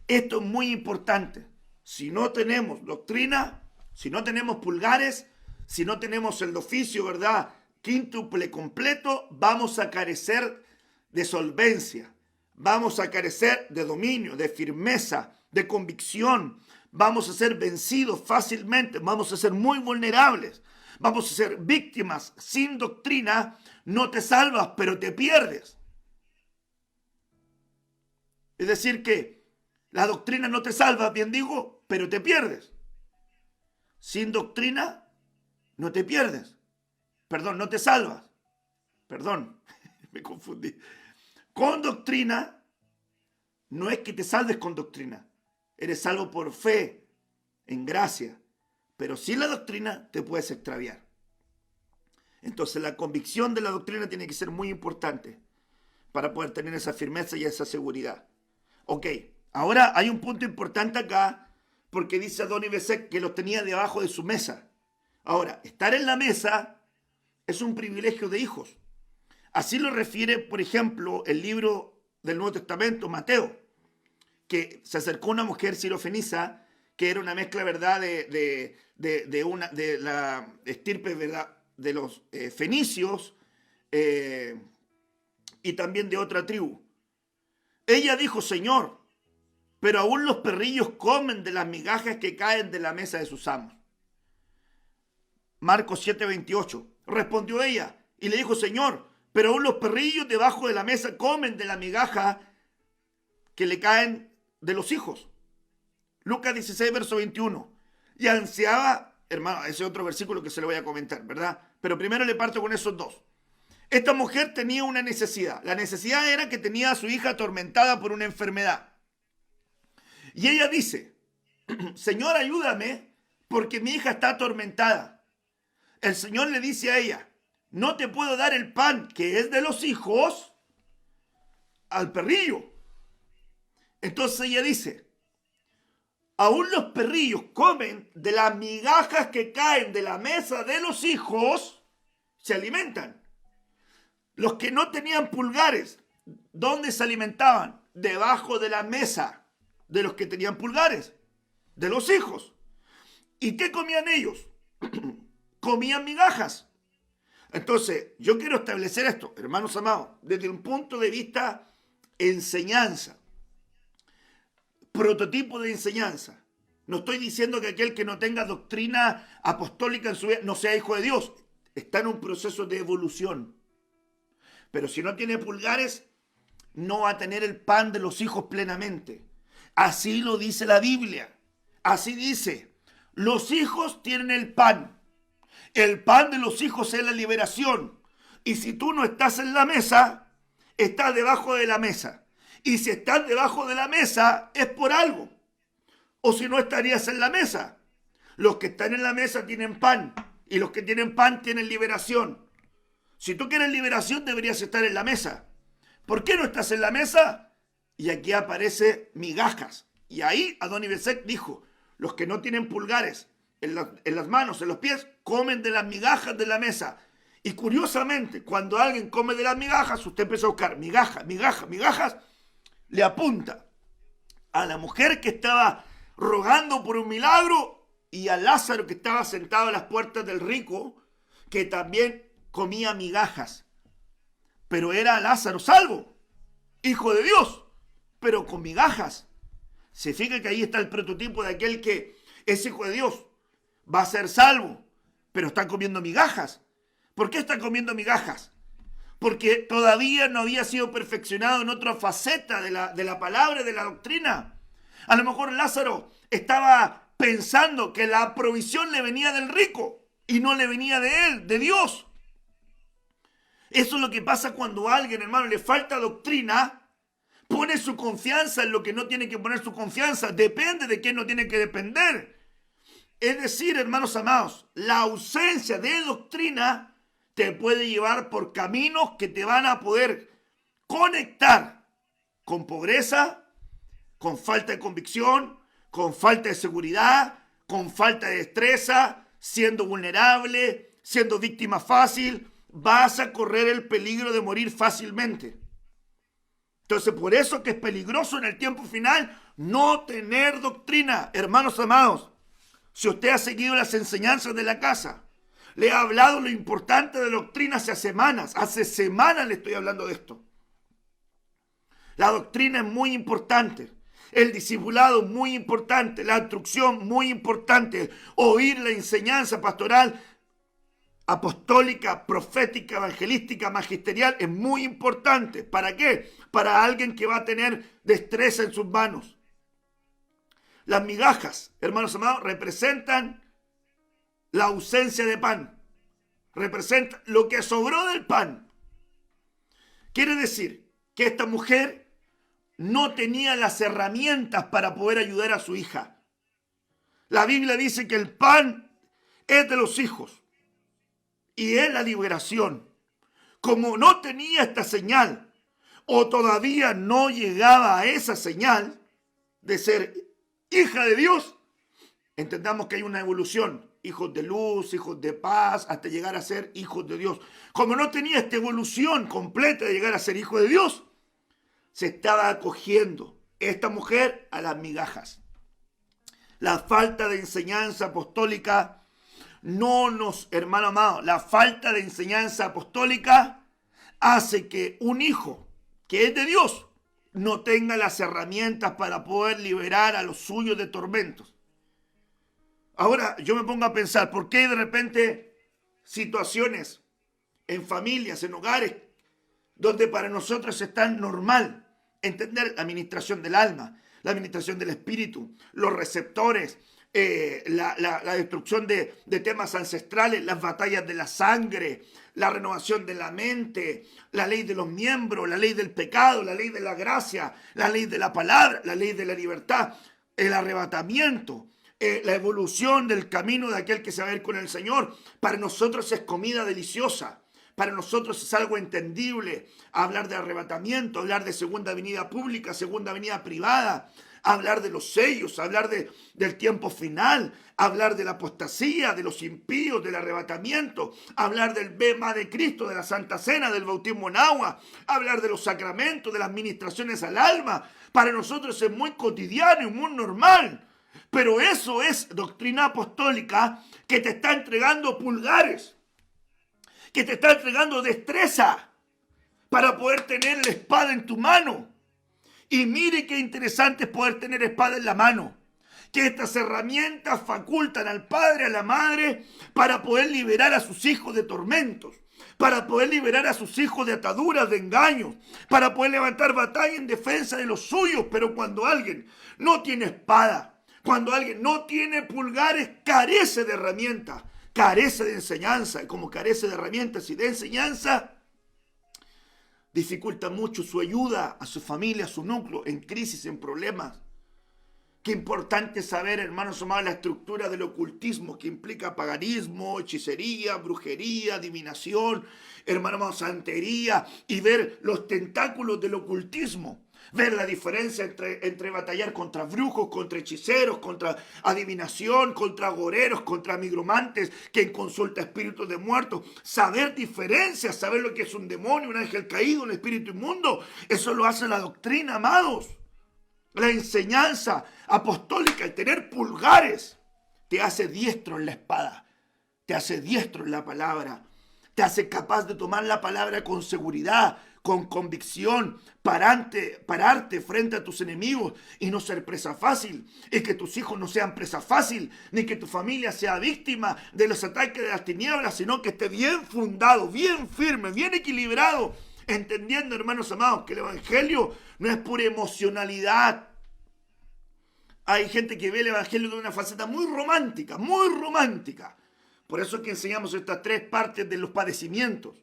Esto es muy importante. Si no tenemos doctrina, si no tenemos pulgares, si no tenemos el oficio, ¿verdad?, quíntuple completo, vamos a carecer de solvencia. Vamos a carecer de dominio, de firmeza, de convicción. Vamos a ser vencidos fácilmente, vamos a ser muy vulnerables, vamos a ser víctimas. Sin doctrina no te salvas, pero te pierdes. Es decir que la doctrina no te salva, bien digo, pero te pierdes. Sin doctrina no te pierdes. Perdón, no te salvas. Perdón, me confundí. Con doctrina no es que te salves con doctrina. Eres salvo por fe, en gracia. Pero sin la doctrina te puedes extraviar. Entonces la convicción de la doctrina tiene que ser muy importante para poder tener esa firmeza y esa seguridad. Ok, ahora hay un punto importante acá, porque dice Adoni-Bezek que los tenía debajo de su mesa. Ahora, estar en la mesa es un privilegio de hijos. Así lo refiere, por ejemplo, el libro del Nuevo Testamento, Mateo, que se acercó una mujer sirofenisa, que era una mezcla, ¿verdad?, de la estirpe, ¿verdad?, de los fenicios y también de otra tribu. Ella dijo: Señor, pero aún los perrillos comen de las migajas que caen de la mesa de sus amos. Marcos 7:28. Respondió ella y le dijo: Señor, pero aún los perrillos debajo de la mesa comen de la migaja que le caen de los hijos. Lucas 16, verso 21. Y ansiaba, hermano, ese otro versículo que se lo voy a comentar, ¿verdad? Pero primero le parto con esos dos. Esta mujer tenía una necesidad. La necesidad era que tenía a su hija atormentada por una enfermedad. Y ella dice: Señor, ayúdame, porque mi hija está atormentada. El Señor le dice a ella: no te puedo dar el pan que es de los hijos al perrillo. Entonces ella dice: aún los perrillos comen de las migajas que caen de la mesa de los hijos, se alimentan. Los que no tenían pulgares, ¿dónde se alimentaban? Debajo de la mesa de los que tenían pulgares, de los hijos. ¿Y qué comían ellos? Comían migajas. Entonces, yo quiero establecer esto, hermanos amados, desde un punto de vista enseñanza, prototipo de enseñanza. No estoy diciendo que aquel que no tenga doctrina apostólica en su vida no sea hijo de Dios. Está en un proceso de evolución. Pero si no tiene pulgares, no va a tener el pan de los hijos plenamente. Así lo dice la Biblia. Así dice: los hijos tienen el pan. El pan de los hijos es la liberación. Y si tú no estás en la mesa, estás debajo de la mesa. Y si estás debajo de la mesa, es por algo. O si no, estarías en la mesa. Los que están en la mesa tienen pan. Y los que tienen pan tienen liberación. Si tú quieres liberación, deberías estar en la mesa. ¿Por qué no estás en la mesa? Y aquí aparece migajas. Y ahí Adoni-Bezek dijo: los que no tienen pulgares en las manos, en los pies, comen de las migajas de la mesa. Y curiosamente, cuando alguien come de las migajas, usted empieza a buscar migajas, le apunta a la mujer que estaba rogando por un milagro y a Lázaro que estaba sentado a las puertas del rico, que también comía migajas. Pero era Lázaro salvo, hijo de Dios, pero con migajas. Se fija que ahí está el prototipo de aquel que es hijo de Dios, va a ser salvo, pero está comiendo migajas. ¿Por qué está comiendo migajas? Porque todavía no había sido perfeccionado en otra faceta de la palabra, de la doctrina. A lo mejor Lázaro estaba pensando que la provisión le venía del rico y no le venía de él, de Dios. Eso es lo que pasa cuando a alguien, hermano, le falta doctrina, pone su confianza en lo que no tiene que poner su confianza, depende de quién no tiene que depender. Es decir, hermanos amados, la ausencia de doctrina te puede llevar por caminos que te van a poder conectar con pobreza, con falta de convicción, con falta de seguridad, con falta de destreza, siendo vulnerable, siendo víctima fácil. Vas a correr el peligro de morir fácilmente. Entonces, por eso que es peligroso en el tiempo final no tener doctrina. Hermanos amados, si usted ha seguido las enseñanzas de la casa, le he hablado lo importante de la doctrina hace semanas le estoy hablando de esto. La doctrina es muy importante, el discipulado muy importante, la instrucción muy importante, oír la enseñanza pastoral, apostólica, profética, evangelística, magisterial es muy importante. ¿Para qué? Para alguien que va a tener destreza en sus manos. Las migajas, hermanos amados, representan la ausencia de pan. Representan lo que sobró del pan. Quiere decir que esta mujer no tenía las herramientas para poder ayudar a su hija. La Biblia dice que el pan es de los hijos. y es la liberación. Como no tenía esta señal, o todavía no llegaba a esa señal de ser hija de Dios, entendamos que hay una evolución. Hijos de luz, hijos de paz, hasta llegar a ser hijos de Dios. Como no tenía esta evolución completa de llegar a ser hijo de Dios, se estaba acogiendo esta mujer a las migajas. La falta de enseñanza apostólica hermano amado, la falta de enseñanza apostólica hace que un hijo que es de Dios no tenga las herramientas para poder liberar a los suyos de tormentos. Ahora yo me pongo a pensar, ¿por qué de repente situaciones en familias, en hogares, donde para nosotros es tan normal entender la administración del alma, la administración del espíritu, los receptores, la destrucción de temas ancestrales, las batallas de la sangre, la renovación de la mente, la ley de los miembros, la ley del pecado, la ley de la gracia, la ley de la palabra, la ley de la libertad, el arrebatamiento, la evolución del camino de aquel que se va a ir con el Señor? Para nosotros es comida deliciosa. Para nosotros es algo entendible hablar de arrebatamiento, hablar de segunda venida pública, segunda venida privada, hablar de los sellos, hablar del tiempo final, hablar de la apostasía, de los impíos, del arrebatamiento, hablar del bema de Cristo, de la Santa Cena, del bautismo en agua, hablar de los sacramentos, de las ministraciones al alma. Para nosotros es muy cotidiano y muy normal. Pero eso es doctrina apostólica que te está entregando pulgares, que te está entregando destreza para poder tener la espada en tu mano. Y mire qué interesante es poder tener espada en la mano. Que estas herramientas facultan al padre, a la madre, para poder liberar a sus hijos de tormentos, para poder liberar a sus hijos de ataduras, de engaños, para poder levantar batalla en defensa de los suyos. Pero cuando alguien no tiene espada, cuando alguien no tiene pulgares, carece de herramientas, carece de enseñanza. Y como carece de herramientas y de enseñanza, dificulta mucho su ayuda a su familia, a su núcleo, en crisis, en problemas. Qué importante saber, hermanos amados, la estructura del ocultismo, que implica paganismo, hechicería, brujería, adivinación, hermanos, santería, y ver los tentáculos del ocultismo. Ver la diferencia entre batallar contra brujos, contra hechiceros, contra adivinación, contra agoreros, contra migromantes, quien consulta espíritus de muertos. Saber diferencias, saber lo que es un demonio, un ángel caído, un espíritu inmundo. Eso lo hace la doctrina, amados. La enseñanza apostólica, el tener pulgares, te hace diestro en la espada, te hace diestro en la palabra, te hace capaz de tomar la palabra con seguridad, con convicción, pararte frente a tus enemigos y no ser presa fácil, y que tus hijos no sean presa fácil, ni que tu familia sea víctima de los ataques de las tinieblas, sino que esté bien fundado, bien firme, bien equilibrado, entendiendo, hermanos amados, que el evangelio no es pura emocionalidad. Hay gente que ve el evangelio de una faceta muy romántica, muy romántica. Por eso es que enseñamos estas tres partes de los padecimientos.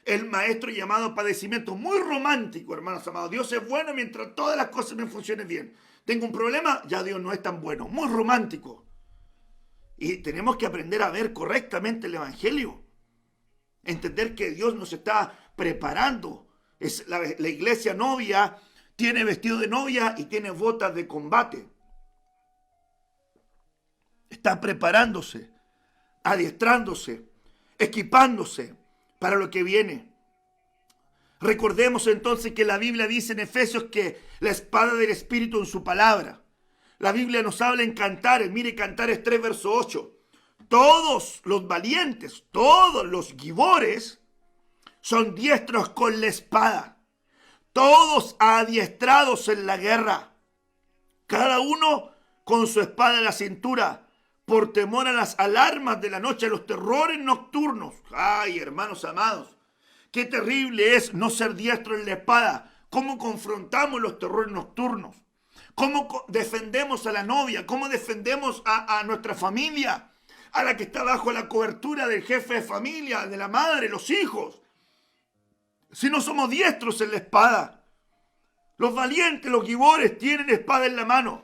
El maestro llamado padecimiento, muy romántico, hermanos amados. Dios es bueno mientras todas las cosas me funcionen bien. Tengo un problema, ya Dios no es tan bueno. Muy romántico. Y tenemos que aprender a ver correctamente el evangelio. Entender que Dios nos está preparando. La iglesia novia tiene vestido de novia y tiene botas de combate. Está preparándose, adiestrándose, equipándose para lo que viene. Recordemos entonces que la Biblia dice en Efesios que la espada del Espíritu en su palabra. La Biblia nos habla en Cantares. Mire, Cantares 3, verso 8. Todos los valientes, todos los gibores son diestros con la espada. Todos adiestrados en la guerra. Cada uno con su espada en la cintura, por temor a las alarmas de la noche, a los terrores nocturnos. Ay, hermanos amados, qué terrible es no ser diestro en la espada. ¿Cómo confrontamos los terrores nocturnos? ¿Cómo defendemos a la novia? ¿Cómo defendemos a nuestra familia? A la que está bajo la cobertura del jefe de familia, de la madre, los hijos. Si no somos diestros en la espada. Los valientes, los gibores, tienen espada en la mano.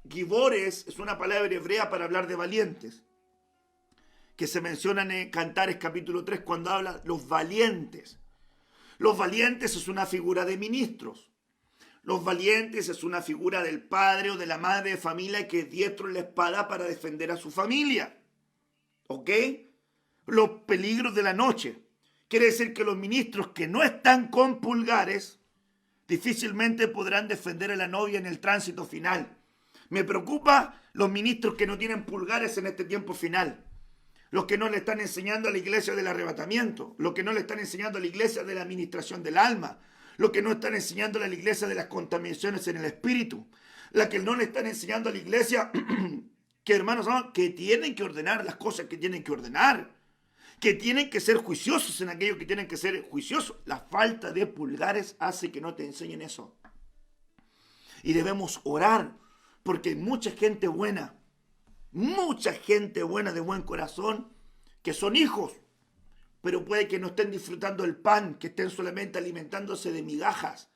Gibores es una palabra hebrea para hablar de valientes, que se mencionan en Cantares capítulo 3 cuando habla los valientes. Los valientes es una figura de ministros. Los valientes es una figura del padre o de la madre de familia que es diestro en la espada para defender a su familia. ¿Ok? Los peligros de la noche. Quiere decir que los ministros que no están con pulgares difícilmente podrán defender a la novia en el tránsito final. Me preocupa los ministros que no tienen pulgares en este tiempo final. Los que no le están enseñando a la iglesia del arrebatamiento. Los que no le están enseñando a la iglesia de la administración del alma. Los que no están enseñando a la iglesia de las contaminaciones en el espíritu. Los que no le están enseñando a la iglesia que, hermanos, que tienen que ordenar las cosas que tienen que ordenar. Que tienen que ser juiciosos en aquello que tienen que ser juiciosos. La falta de pulgares hace que no te enseñen eso. Y debemos orar, porque hay mucha gente buena de buen corazón, que son hijos, pero puede que no estén disfrutando el pan, que estén solamente alimentándose de migajas,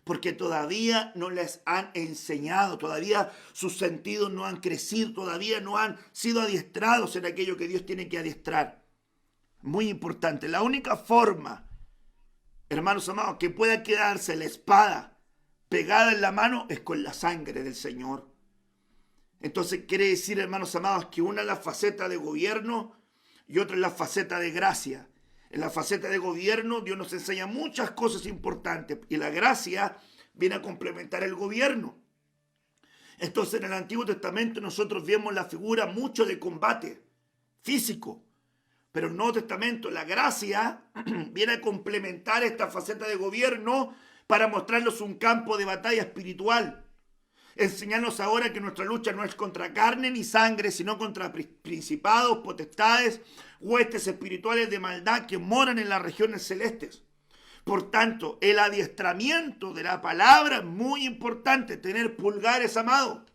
porque todavía no les han enseñado, todavía sus sentidos no han crecido, todavía no han sido adiestrados en aquello que Dios tiene que adiestrar. Muy importante, la única forma, hermanos amados, que pueda quedarse la espada pegada en la mano es con la sangre del Señor. Entonces quiere decir, hermanos amados, que una es la faceta de gobierno y otra es la faceta de gracia. En la faceta de gobierno Dios nos enseña muchas cosas importantes y la gracia viene a complementar el gobierno. Entonces en el Antiguo Testamento nosotros vemos la figura mucho de combate físico. Pero en el Nuevo Testamento la gracia viene a complementar esta faceta de gobierno para mostrarnos un campo de batalla espiritual. Enseñarnos ahora que nuestra lucha no es contra carne ni sangre, sino contra principados, potestades, huestes espirituales de maldad que moran en las regiones celestes. Por tanto, el adiestramiento de la palabra es muy importante. Tener pulgares, amado.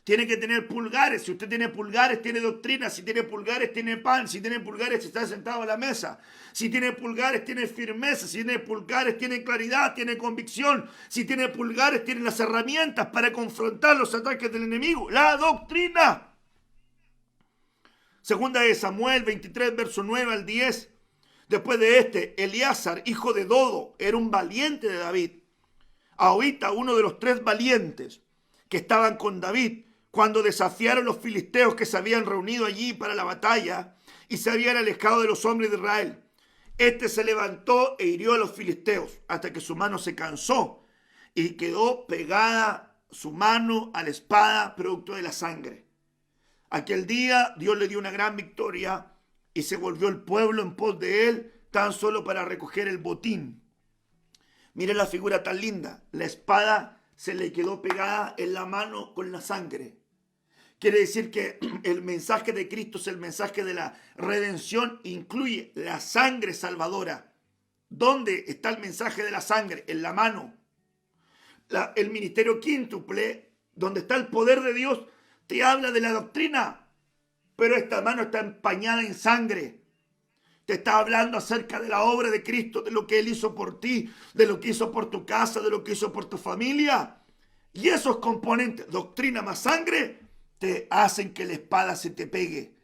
Tiene que tener pulgares. Si usted tiene pulgares, tiene doctrina. Si tiene pulgares, tiene pan. Si tiene pulgares, está sentado a la mesa. Si tiene pulgares, tiene firmeza. Si tiene pulgares, tiene claridad, tiene convicción. Si tiene pulgares, tiene las herramientas para confrontar los ataques del enemigo. La doctrina. Segunda de Samuel 23, verso 9 al 10. Después de este, Eleazar, hijo de Dodo, era un valiente de David. Ahorita uno de los 3 valientes que estaban con David, cuando desafiaron los filisteos que se habían reunido allí para la batalla y se habían alejado de los hombres de Israel. Este se levantó e hirió a los filisteos hasta que su mano se cansó y quedó pegada su mano a la espada producto de la sangre. Aquel día Dios le dio una gran victoria y se volvió el pueblo en pos de él tan solo para recoger el botín. Miren la figura tan linda. La espada se le quedó pegada en la mano con la sangre. Quiere decir que el mensaje de Cristo es el mensaje de la redención, incluye la sangre salvadora. ¿Dónde está el mensaje de la sangre? En la mano. El ministerio quíntuple, donde está el poder de Dios, te habla de la doctrina, pero esta mano está empañada en sangre. Te está hablando acerca de la obra de Cristo, de lo que Él hizo por ti, de lo que hizo por tu casa, de lo que hizo por tu familia. Y esos componentes, doctrina más sangre, te hacen que la espada se te pegue,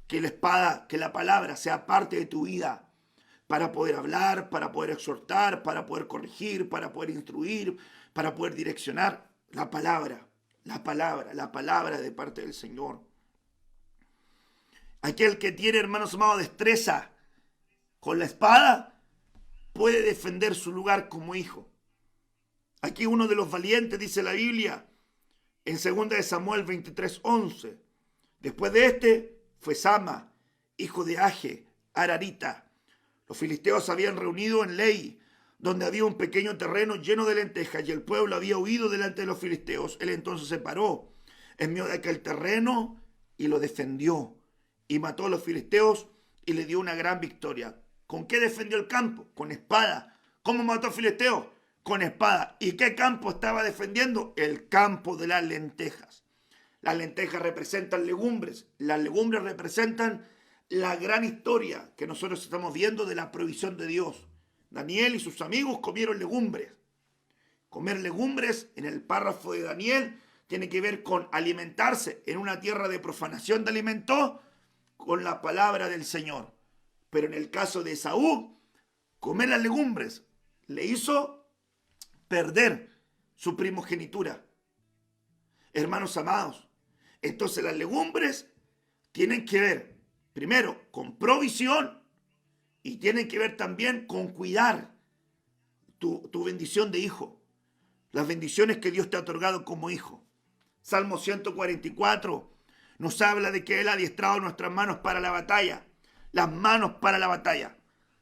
que la palabra sea parte de tu vida, para poder hablar, para poder exhortar, para poder corregir, para poder instruir, para poder direccionar. La palabra de parte del Señor. Aquel que tiene, hermanos amados, destreza con la espada, puede defender su lugar como hijo. Aquí uno de los valientes, dice la Biblia, en 2 de Samuel 23:11. Después de este fue Sama, hijo de Age, Ararita. Los filisteos se habían reunido en Lei, donde había un pequeño terreno lleno de lentejas, y el pueblo había huido delante de los filisteos. Él entonces se paró en medio de aquel terreno y lo defendió, y mató a los filisteos y le dio una gran victoria. ¿Con qué defendió el campo? Con espada. ¿Cómo mató a filisteos? Con espada. ¿Y qué campo estaba defendiendo? El campo de las lentejas. Las lentejas representan legumbres. Las legumbres representan la gran historia que nosotros estamos viendo de la provisión de Dios. Daniel y sus amigos comieron legumbres. Comer legumbres en el párrafo de Daniel tiene que ver con alimentarse en una tierra de profanación de alimentos con la palabra del Señor. Pero en el caso de Esaú, comer las legumbres le hizo perder su primogenitura. Hermanos amados, entonces las legumbres tienen que ver, primero, con provisión y tienen que ver también con cuidar tu bendición de hijo. Las bendiciones que Dios te ha otorgado como hijo. Salmo 144 nos habla de que Él ha adiestrado nuestras manos para la batalla. Las manos para la batalla.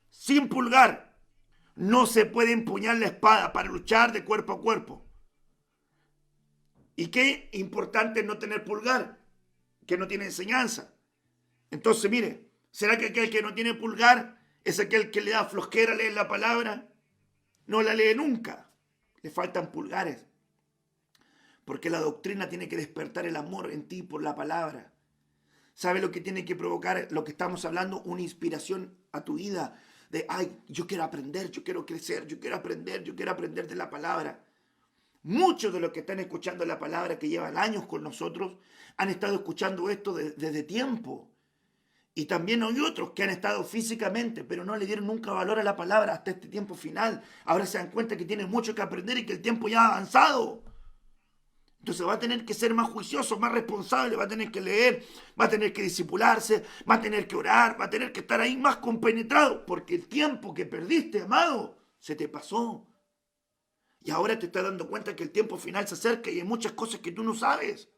Sin pulgar no se puede empuñar la espada para luchar de cuerpo a cuerpo. Y qué importante es no tener pulgar, que no tiene enseñanza. Entonces, mire, ¿será que aquel que no tiene pulgar es aquel que le da flojera leer la palabra? No la lee nunca. Le faltan pulgares. Porque la doctrina tiene que despertar el amor en ti por la palabra. ¿Sabe lo que tiene que provocar lo que estamos hablando? Una inspiración a tu vida. De, ay, yo quiero aprender, yo quiero crecer, yo quiero aprender de la palabra. Muchos de los que están escuchando la palabra, que llevan años con nosotros, han estado escuchando esto desde tiempo. Y también hay otros que han estado físicamente, pero no le dieron nunca valor a la palabra hasta este tiempo final. Ahora se dan cuenta que tienen mucho que aprender y que el tiempo ya ha avanzado. Entonces va a tener que ser más juicioso, más responsable, va a tener que leer, va a tener que discipularse, va a tener que orar, va a tener que estar ahí más compenetrado, porque el tiempo que perdiste, amado, se te pasó. Y ahora te estás dando cuenta que el tiempo final se acerca y hay muchas cosas que tú no sabes.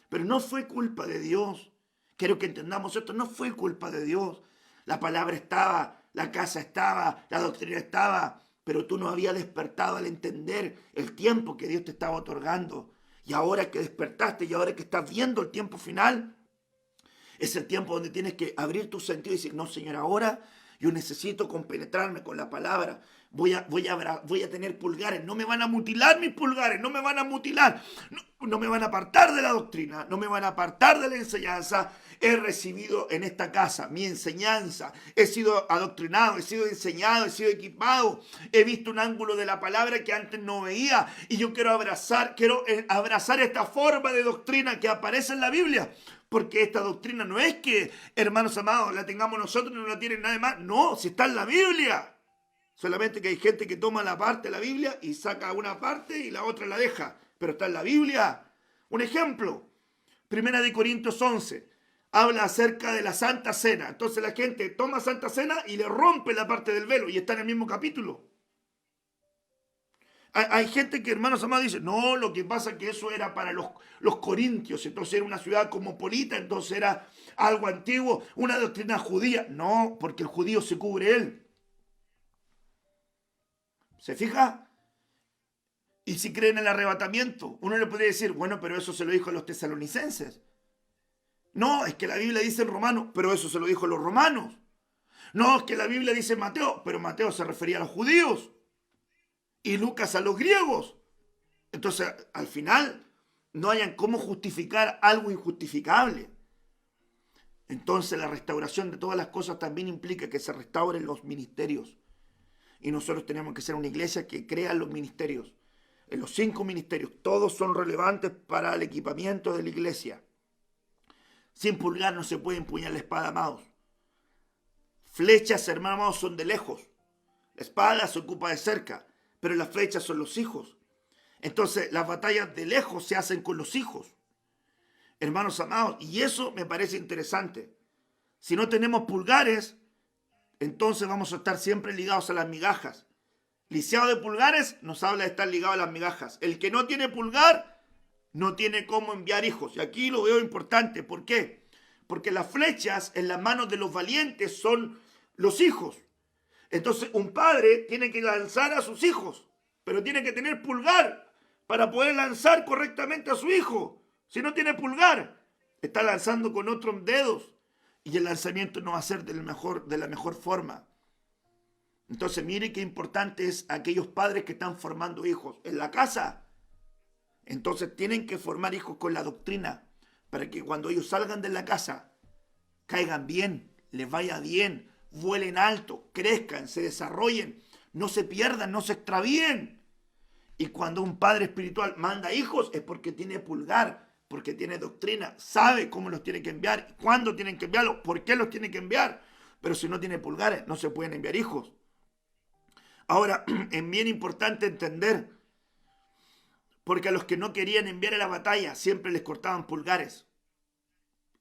Pero no fue culpa de Dios. Quiero que entendamos esto, no fue culpa de Dios. La palabra estaba, la casa estaba, la doctrina estaba, pero tú no habías despertado al entender el tiempo que Dios te estaba otorgando. Y ahora que despertaste y ahora que estás viendo el tiempo final, es el tiempo donde tienes que abrir tu sentido y decir, no, Señor, ahora yo necesito compenetrarme con la palabra. Voy a tener pulgares. No me van a mutilar mis pulgares. No me van a mutilar. No me van a apartar de la doctrina. No me van a apartar de la enseñanza. He recibido en esta casa mi enseñanza. He sido adoctrinado. He sido enseñado. He sido equipado. He visto un ángulo de la palabra que antes no veía. Y yo quiero abrazar esta forma de doctrina que aparece en la Biblia. Porque esta doctrina no es que, hermanos amados, la tengamos nosotros y no la tienen nadie más. No, si está en la Biblia. Solamente que hay gente que toma la parte de la Biblia y saca una parte y la otra la deja. Pero está en la Biblia. Un ejemplo. 1 Corintios 11. Habla acerca de la Santa Cena. Entonces la gente toma Santa Cena y le rompe la parte del velo. Y está en el mismo capítulo. Hay gente que, hermanos amados, dice, no, lo que pasa es que eso era para los corintios. Entonces era una ciudad cosmopolita. Entonces era algo antiguo. Una doctrina judía. No, porque el judío se cubre él. ¿Se fija? Y si creen en el arrebatamiento, uno le podría decir, bueno, pero eso se lo dijo a los tesalonicenses. No, es que la Biblia dice en Romanos, pero eso se lo dijo a los romanos. No, es que la Biblia dice en Mateo, pero Mateo se refería a los judíos. Y Lucas a los griegos. Entonces, al final, no hayan cómo justificar algo injustificable. Entonces, la restauración de todas las cosas también implica que se restauren los ministerios. Y nosotros tenemos que ser una iglesia que crea en los ministerios. En los 5 ministerios, todos son relevantes para el equipamiento de la iglesia. Sin pulgar no se puede empuñar la espada, amados. Flechas, hermanos, son de lejos. La espada se ocupa de cerca, pero las flechas son los hijos. Entonces, las batallas de lejos se hacen con los hijos. Hermanos amados, y eso me parece interesante. Si no tenemos pulgares, entonces vamos a estar siempre ligados a las migajas. Lisiado de pulgares nos habla de estar ligado a las migajas. El que no tiene pulgar no tiene cómo enviar hijos. Y aquí lo veo importante. ¿Por qué? Porque las flechas en las manos de los valientes son los hijos. Entonces un padre tiene que lanzar a sus hijos, pero tiene que tener pulgar para poder lanzar correctamente a su hijo. Si no tiene pulgar, está lanzando con otros dedos. Y el lanzamiento no va a ser de la mejor forma. Entonces, mire qué importante es aquellos padres que están formando hijos en la casa. Entonces, tienen que formar hijos con la doctrina para que cuando ellos salgan de la casa, caigan bien, les vaya bien, vuelen alto, crezcan, se desarrollen, no se pierdan, no se extravíen. Y cuando un padre espiritual manda hijos es porque tiene pulgar porque tiene doctrina, sabe cómo los tiene que enviar, cuándo tienen que enviarlos, por qué los tiene que enviar. Pero si no tiene pulgares, no se pueden enviar hijos. Ahora, es bien importante entender, porque a los que no querían enviar a la batalla siempre les cortaban pulgares.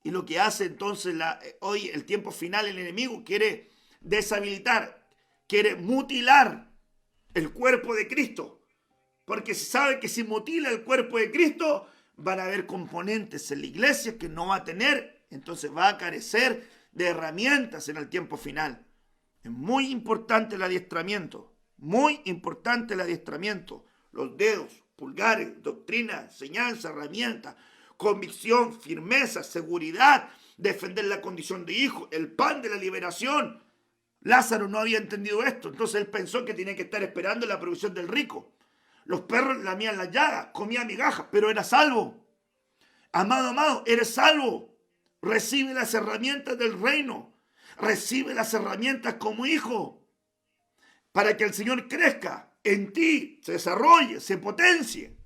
Y lo que hace entonces hoy, el tiempo final, el enemigo quiere deshabilitar, quiere mutilar el cuerpo de Cristo. Porque se sabe que si mutila el cuerpo de Cristo, van a haber componentes en la iglesia que no va a tener, entonces va a carecer de herramientas en el tiempo final. Es muy importante el adiestramiento, muy importante el adiestramiento. Los dedos, pulgares, doctrina, enseñanza, herramientas, convicción, firmeza, seguridad, defender la condición de hijo, el pan de la liberación. Lázaro no había entendido esto, entonces él pensó que tenía que estar esperando la provisión del rico. Los perros lamían las llagas, comían migajas, pero era salvo. Amado, eres salvo. Recibe las herramientas del reino. Recibe las herramientas como hijo. Para que el Señor crezca en ti, se desarrolle, se potencie.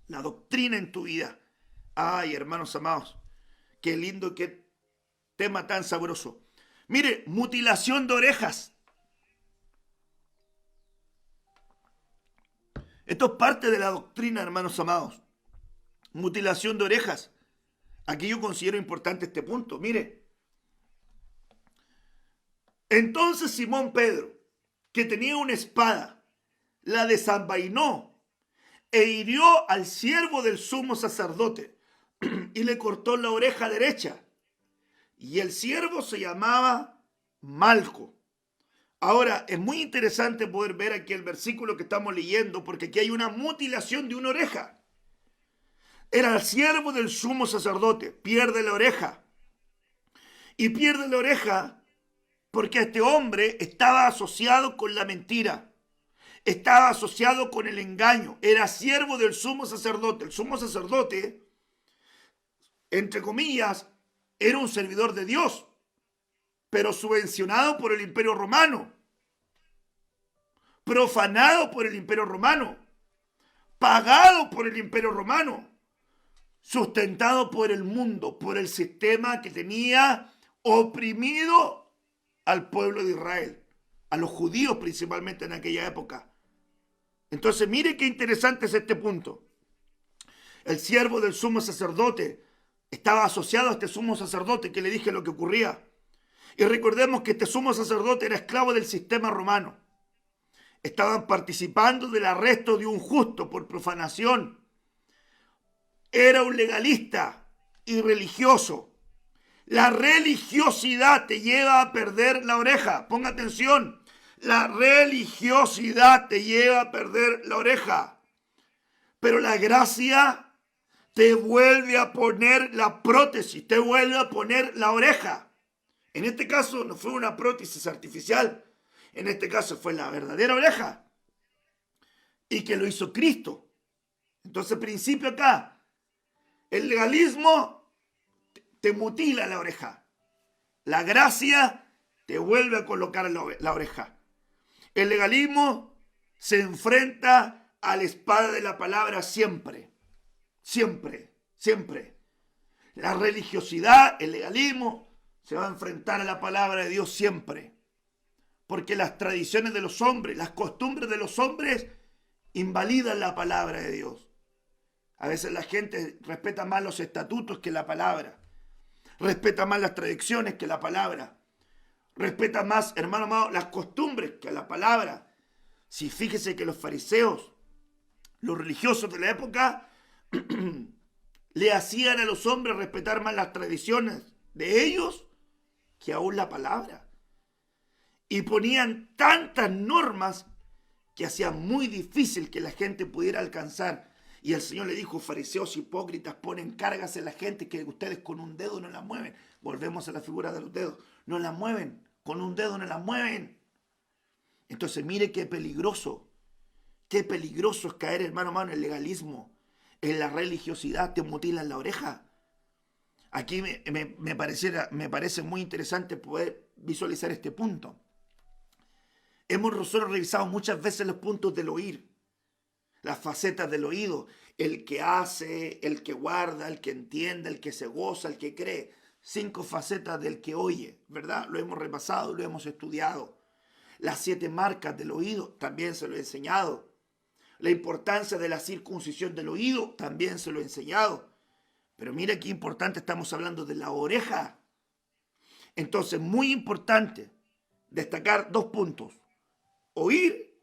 La doctrina en tu vida. Ay, hermanos amados, qué lindo, qué tema tan sabroso. Mire, mutilación de orejas. Esto es parte de la doctrina, hermanos amados. Mutilación de orejas. Aquí yo considero importante este punto. Mire. Entonces Simón Pedro, que tenía una espada, la desenvainó e hirió al siervo del sumo sacerdote y le cortó la oreja derecha. Y el siervo se llamaba Malco. Ahora, es muy interesante poder ver aquí el versículo que estamos leyendo, porque aquí hay una mutilación de una oreja. Era el siervo del sumo sacerdote, pierde la oreja. Y pierde la oreja porque este hombre estaba asociado con la mentira, estaba asociado con el engaño, era siervo del sumo sacerdote. El sumo sacerdote, entre comillas, era un servidor de Dios, pero subvencionado por el Imperio Romano, profanado por el Imperio Romano, pagado por el Imperio Romano, sustentado por el mundo, por el sistema que tenía oprimido al pueblo de Israel, a los judíos principalmente en aquella época. Entonces, mire qué interesante es este punto. El siervo del sumo sacerdote estaba asociado a este sumo sacerdote que le dije lo que ocurría. Y recordemos que este sumo sacerdote era esclavo del sistema romano. Estaban participando del arresto de un justo por profanación. Era un legalista y religioso. La religiosidad te lleva a perder la oreja. Ponga atención. La religiosidad te lleva a perder la oreja. Pero la gracia te vuelve a poner la prótesis, te vuelve a poner la oreja. En este caso no fue una prótesis artificial. En este caso fue la verdadera oreja. Y que lo hizo Cristo. Entonces, principio acá. El legalismo te mutila la oreja. La gracia te vuelve a colocar la oreja. El legalismo se enfrenta a la espada de la palabra siempre. Siempre, siempre. La religiosidad, el legalismo, se va a enfrentar a la palabra de Dios siempre. Porque las tradiciones de los hombres, las costumbres de los hombres, invalidan la palabra de Dios. A veces la gente respeta más los estatutos que la palabra. Respeta más las tradiciones que la palabra. Respeta más, hermano amado, las costumbres que la palabra. Si fíjese que los fariseos, los religiosos de la época, le hacían a los hombres respetar más las tradiciones de ellos que aún la palabra. Y ponían tantas normas que hacían muy difícil que la gente pudiera alcanzar. Y el Señor le dijo, fariseos hipócritas, ponen cargas en la gente que ustedes con un dedo no la mueven. Volvemos a la figura de los dedos. No la mueven, con un dedo no la mueven. Entonces mire qué peligroso es caer, hermano, en el legalismo, en la religiosidad, te mutilan la oreja. Aquí me parece muy interesante poder visualizar este punto. Hemos nosotros revisado muchas veces los puntos del oír, las facetas del oído, el que hace, el que guarda, el que entiende, el que se goza, el que cree. 5 facetas del que oye, ¿verdad? Lo hemos repasado, lo hemos estudiado. Las 7 marcas del oído, también se lo he enseñado. La importancia de la circuncisión del oído, también se lo he enseñado. Pero mira qué importante, estamos hablando de la oreja. Entonces, muy importante destacar 2 puntos. Oír,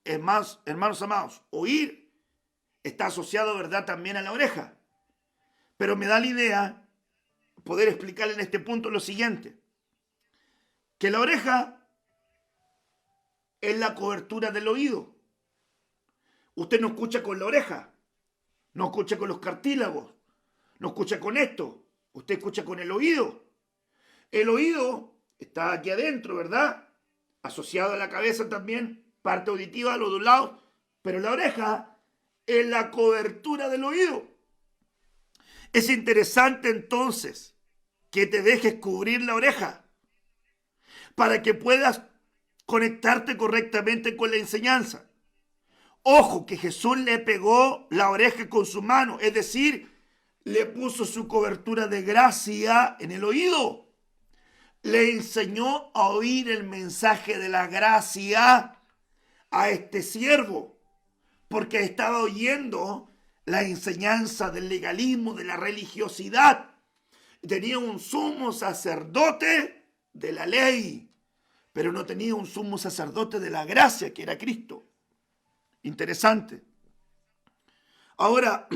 hermanos amados, oír está asociado, ¿verdad?, también a la oreja. Pero me da la idea poder explicarle en este punto lo siguiente. Que la oreja es la cobertura del oído. Usted no escucha con la oreja, no escucha con los cartílagos, no escucha con esto. Usted escucha con el oído. El oído está aquí adentro, ¿verdad? Asociado a la cabeza también, parte auditiva a los 2 lados. Pero la oreja es la cobertura del oído. Es interesante entonces que te dejes cubrir la oreja para que puedas conectarte correctamente con la enseñanza. Ojo, que Jesús le pegó la oreja con su mano, es decir, le puso su cobertura de gracia en el oído. Le enseñó a oír el mensaje de la gracia a este siervo, porque estaba oyendo la enseñanza del legalismo, de la religiosidad. Tenía un sumo sacerdote de la ley, pero no tenía un sumo sacerdote de la gracia, que era Cristo. Interesante. Ahora,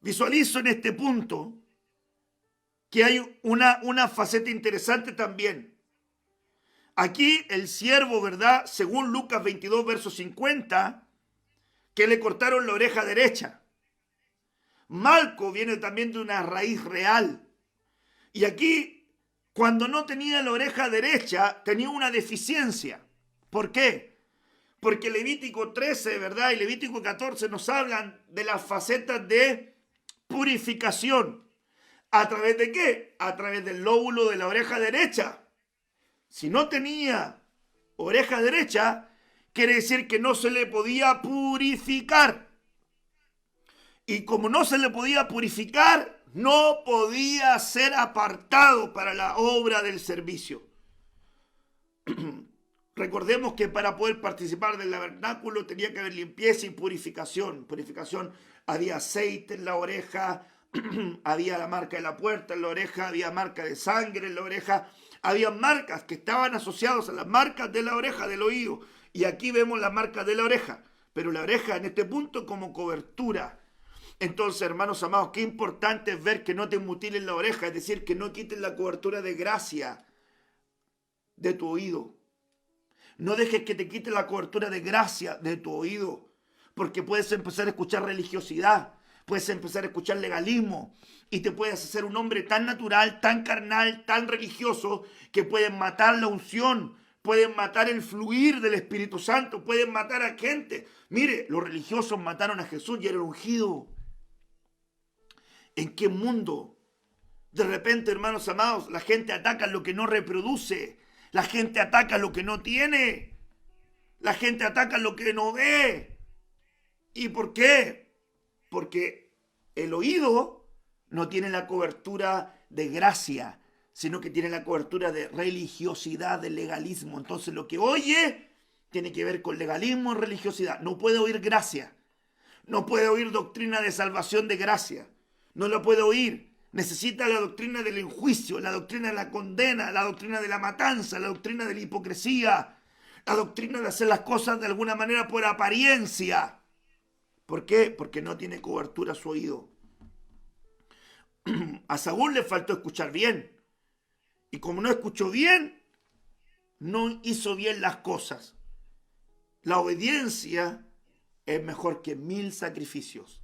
visualizo en este punto que hay una faceta interesante también. Aquí el siervo, ¿verdad?, según Lucas 22, verso 50, que le cortaron la oreja derecha. Malco viene también de una raíz real. Y aquí, cuando no tenía la oreja derecha, tenía una deficiencia. ¿Por qué? Porque Levítico 13, ¿verdad?, y Levítico 14 nos hablan de las facetas de purificación. ¿A través de qué? A través del lóbulo de la oreja derecha. Si no tenía oreja derecha, quiere decir que no se le podía purificar. Y como no se le podía purificar, no podía ser apartado para la obra del servicio. Recordemos que para poder participar del tabernáculo tenía que haber limpieza y purificación. Purificación, había aceite en la oreja, había la marca de la puerta en la oreja, había marca de sangre en la oreja, había marcas que estaban asociadas a las marcas de la oreja, del oído. Y aquí vemos las marcas de la oreja, pero la oreja en este punto como cobertura. Entonces, hermanos amados, qué importante es ver que no te mutilen la oreja, es decir, que no quiten la cobertura de gracia de tu oído. No dejes que te quite la cobertura de gracia de tu oído, porque puedes empezar a escuchar religiosidad, puedes empezar a escuchar legalismo y te puedes hacer un hombre tan natural, tan carnal, tan religioso, que pueden matar la unción, pueden matar el fluir del Espíritu Santo, pueden matar a gente. Mire, los religiosos mataron a Jesús y era ungido. ¿En qué mundo? De repente, hermanos amados, la gente ataca lo que no reproduce. La gente ataca lo que no tiene. La gente ataca lo que no ve. ¿Y por qué? Porque el oído no tiene la cobertura de gracia, sino que tiene la cobertura de religiosidad, de legalismo. Entonces lo que oye tiene que ver con legalismo y religiosidad. No puede oír gracia. No puede oír doctrina de salvación de gracia. No lo puede oír. Necesita la doctrina del enjuicio, la doctrina de la condena, la doctrina de la matanza, la doctrina de la hipocresía, la doctrina de hacer las cosas de alguna manera por apariencia. ¿Por qué? Porque no tiene cobertura su oído. A Saúl le faltó escuchar bien. Y como no escuchó bien, no hizo bien las cosas. La obediencia es mejor que 1000 sacrificios.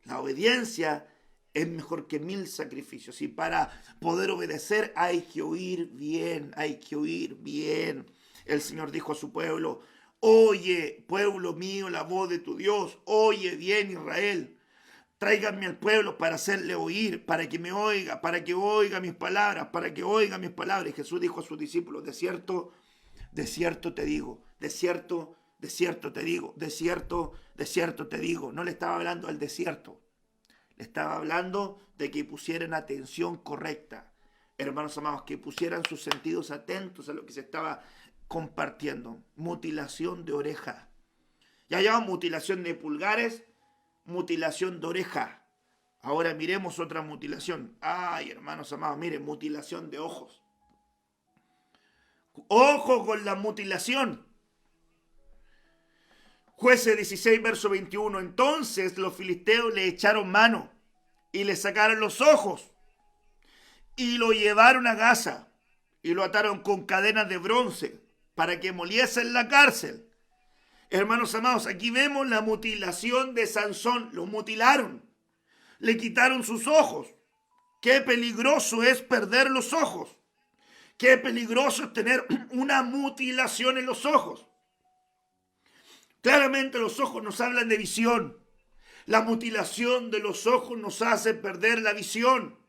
La obediencia es mejor que 1000 sacrificios. Y para poder obedecer hay que oír bien, hay que oír bien. El Señor dijo a su pueblo: oye, pueblo mío, la voz de tu Dios. Oye bien, Israel. Tráiganme al pueblo para hacerle oír, para que me oiga, para que oiga mis palabras, para que oiga mis palabras. Y Jesús dijo a sus discípulos: de cierto te digo, de cierto De cierto te digo, de cierto te digo. No le estaba hablando al desierto. Le estaba hablando de que pusieran atención correcta. Hermanos amados, que pusieran sus sentidos atentos a lo que se estaba compartiendo. Mutilación de oreja. Ya llevamos mutilación de pulgares, mutilación de oreja. Ahora miremos otra mutilación. Ay, hermanos amados, miren, mutilación de ojos. Ojo con la mutilación. Jueces 16, verso 21. Entonces los filisteos le echaron mano y le sacaron los ojos y lo llevaron a Gaza y lo ataron con cadenas de bronce para que moliese en la cárcel. Hermanos amados, aquí vemos la mutilación de Sansón. Lo mutilaron, le quitaron sus ojos. Qué peligroso es perder los ojos. Qué peligroso es tener una mutilación en los ojos. Claramente los ojos nos hablan de visión. La mutilación de los ojos nos hace perder la visión.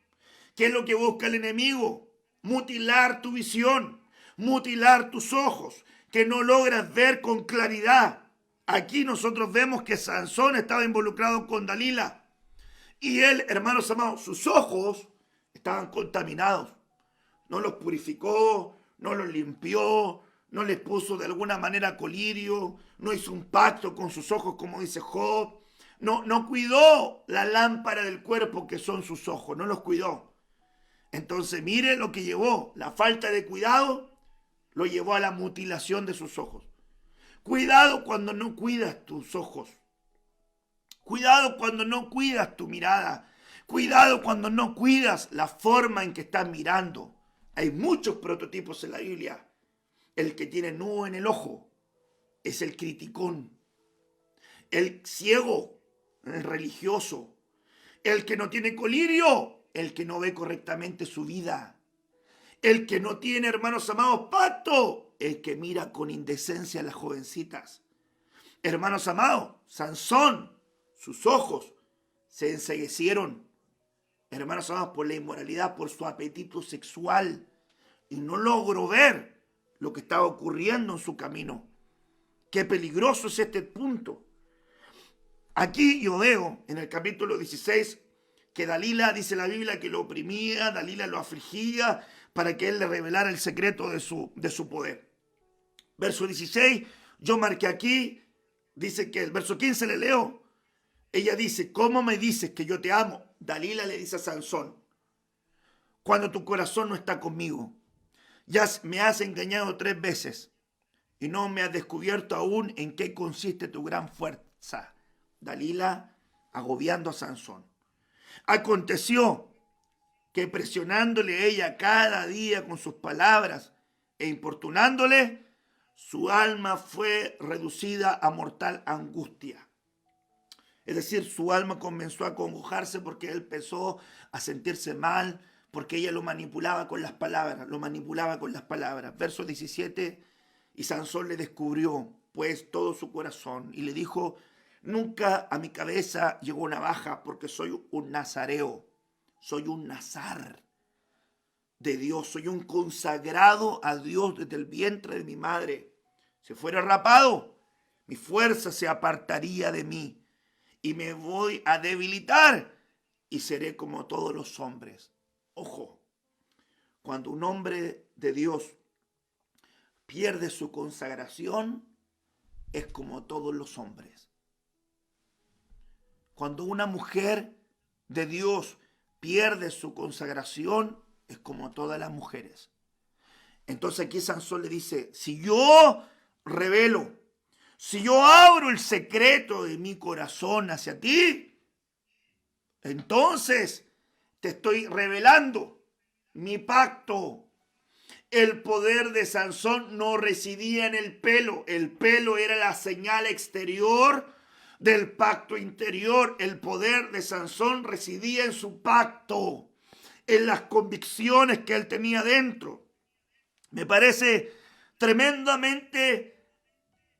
¿Qué es lo que busca el enemigo? Mutilar tu visión, mutilar tus ojos, que no logras ver con claridad. Aquí nosotros vemos que Sansón estaba involucrado con Dalila. Y él, hermanos amados, sus ojos estaban contaminados. No los purificó, no los limpió, no les puso de alguna manera colirio, no hizo un pacto con sus ojos como dice Job, no cuidó la lámpara del cuerpo que son sus ojos, no los cuidó. Entonces mire lo que llevó, la falta de cuidado lo llevó a la mutilación de sus ojos. Cuidado cuando no cuidas tus ojos, cuidado cuando no cuidas tu mirada, cuidado cuando no cuidas la forma en que estás mirando. Hay muchos prototipos en la Biblia. El que tiene nudo en el ojo es el criticón. El ciego, el religioso. El que no tiene colirio, el que no ve correctamente su vida. El que no tiene, hermanos amados, pacto, el que mira con indecencia a las jovencitas. Hermanos amados, Sansón, sus ojos se enceguecieron. Hermanos amados, por la inmoralidad, por su apetito sexual. Y no logró ver lo que estaba ocurriendo en su camino. Qué peligroso es este punto. Aquí yo veo en el capítulo 16 que Dalila, dice la Biblia, que lo oprimía, Dalila lo afligía para que él le revelara el secreto de su poder. Verso 16, yo marqué aquí, dice que el verso 15 le leo. Ella dice, ¿cómo me dices que yo te amo? Dalila le dice a Sansón, cuando tu corazón no está conmigo. Ya me has engañado 3 veces y no me has descubierto aún en qué consiste tu gran fuerza. Dalila agobiando a Sansón. Aconteció que presionándole ella cada día con sus palabras e importunándole, su alma fue reducida a mortal angustia. Es decir, su alma comenzó a congojarse porque él empezó a sentirse mal, porque ella lo manipulaba con las palabras, Verso 17, y Sansón le descubrió pues todo su corazón y le dijo, nunca a mi cabeza llegó navaja porque soy un nazareo, soy un nazar de Dios, soy un consagrado a Dios desde el vientre de mi madre. Si fuera rapado, mi fuerza se apartaría de mí y me voy a debilitar y seré como todos los hombres. Ojo, cuando un hombre de Dios pierde su consagración, es como todos los hombres. Cuando una mujer de Dios pierde su consagración, es como todas las mujeres. Entonces aquí Sansón le dice, si yo revelo, si yo abro el secreto de mi corazón hacia ti, entonces te estoy revelando mi pacto. El poder de Sansón no residía en el pelo. El pelo era la señal exterior del pacto interior. El poder de Sansón residía en su pacto, en las convicciones que él tenía dentro. Me parece tremendamente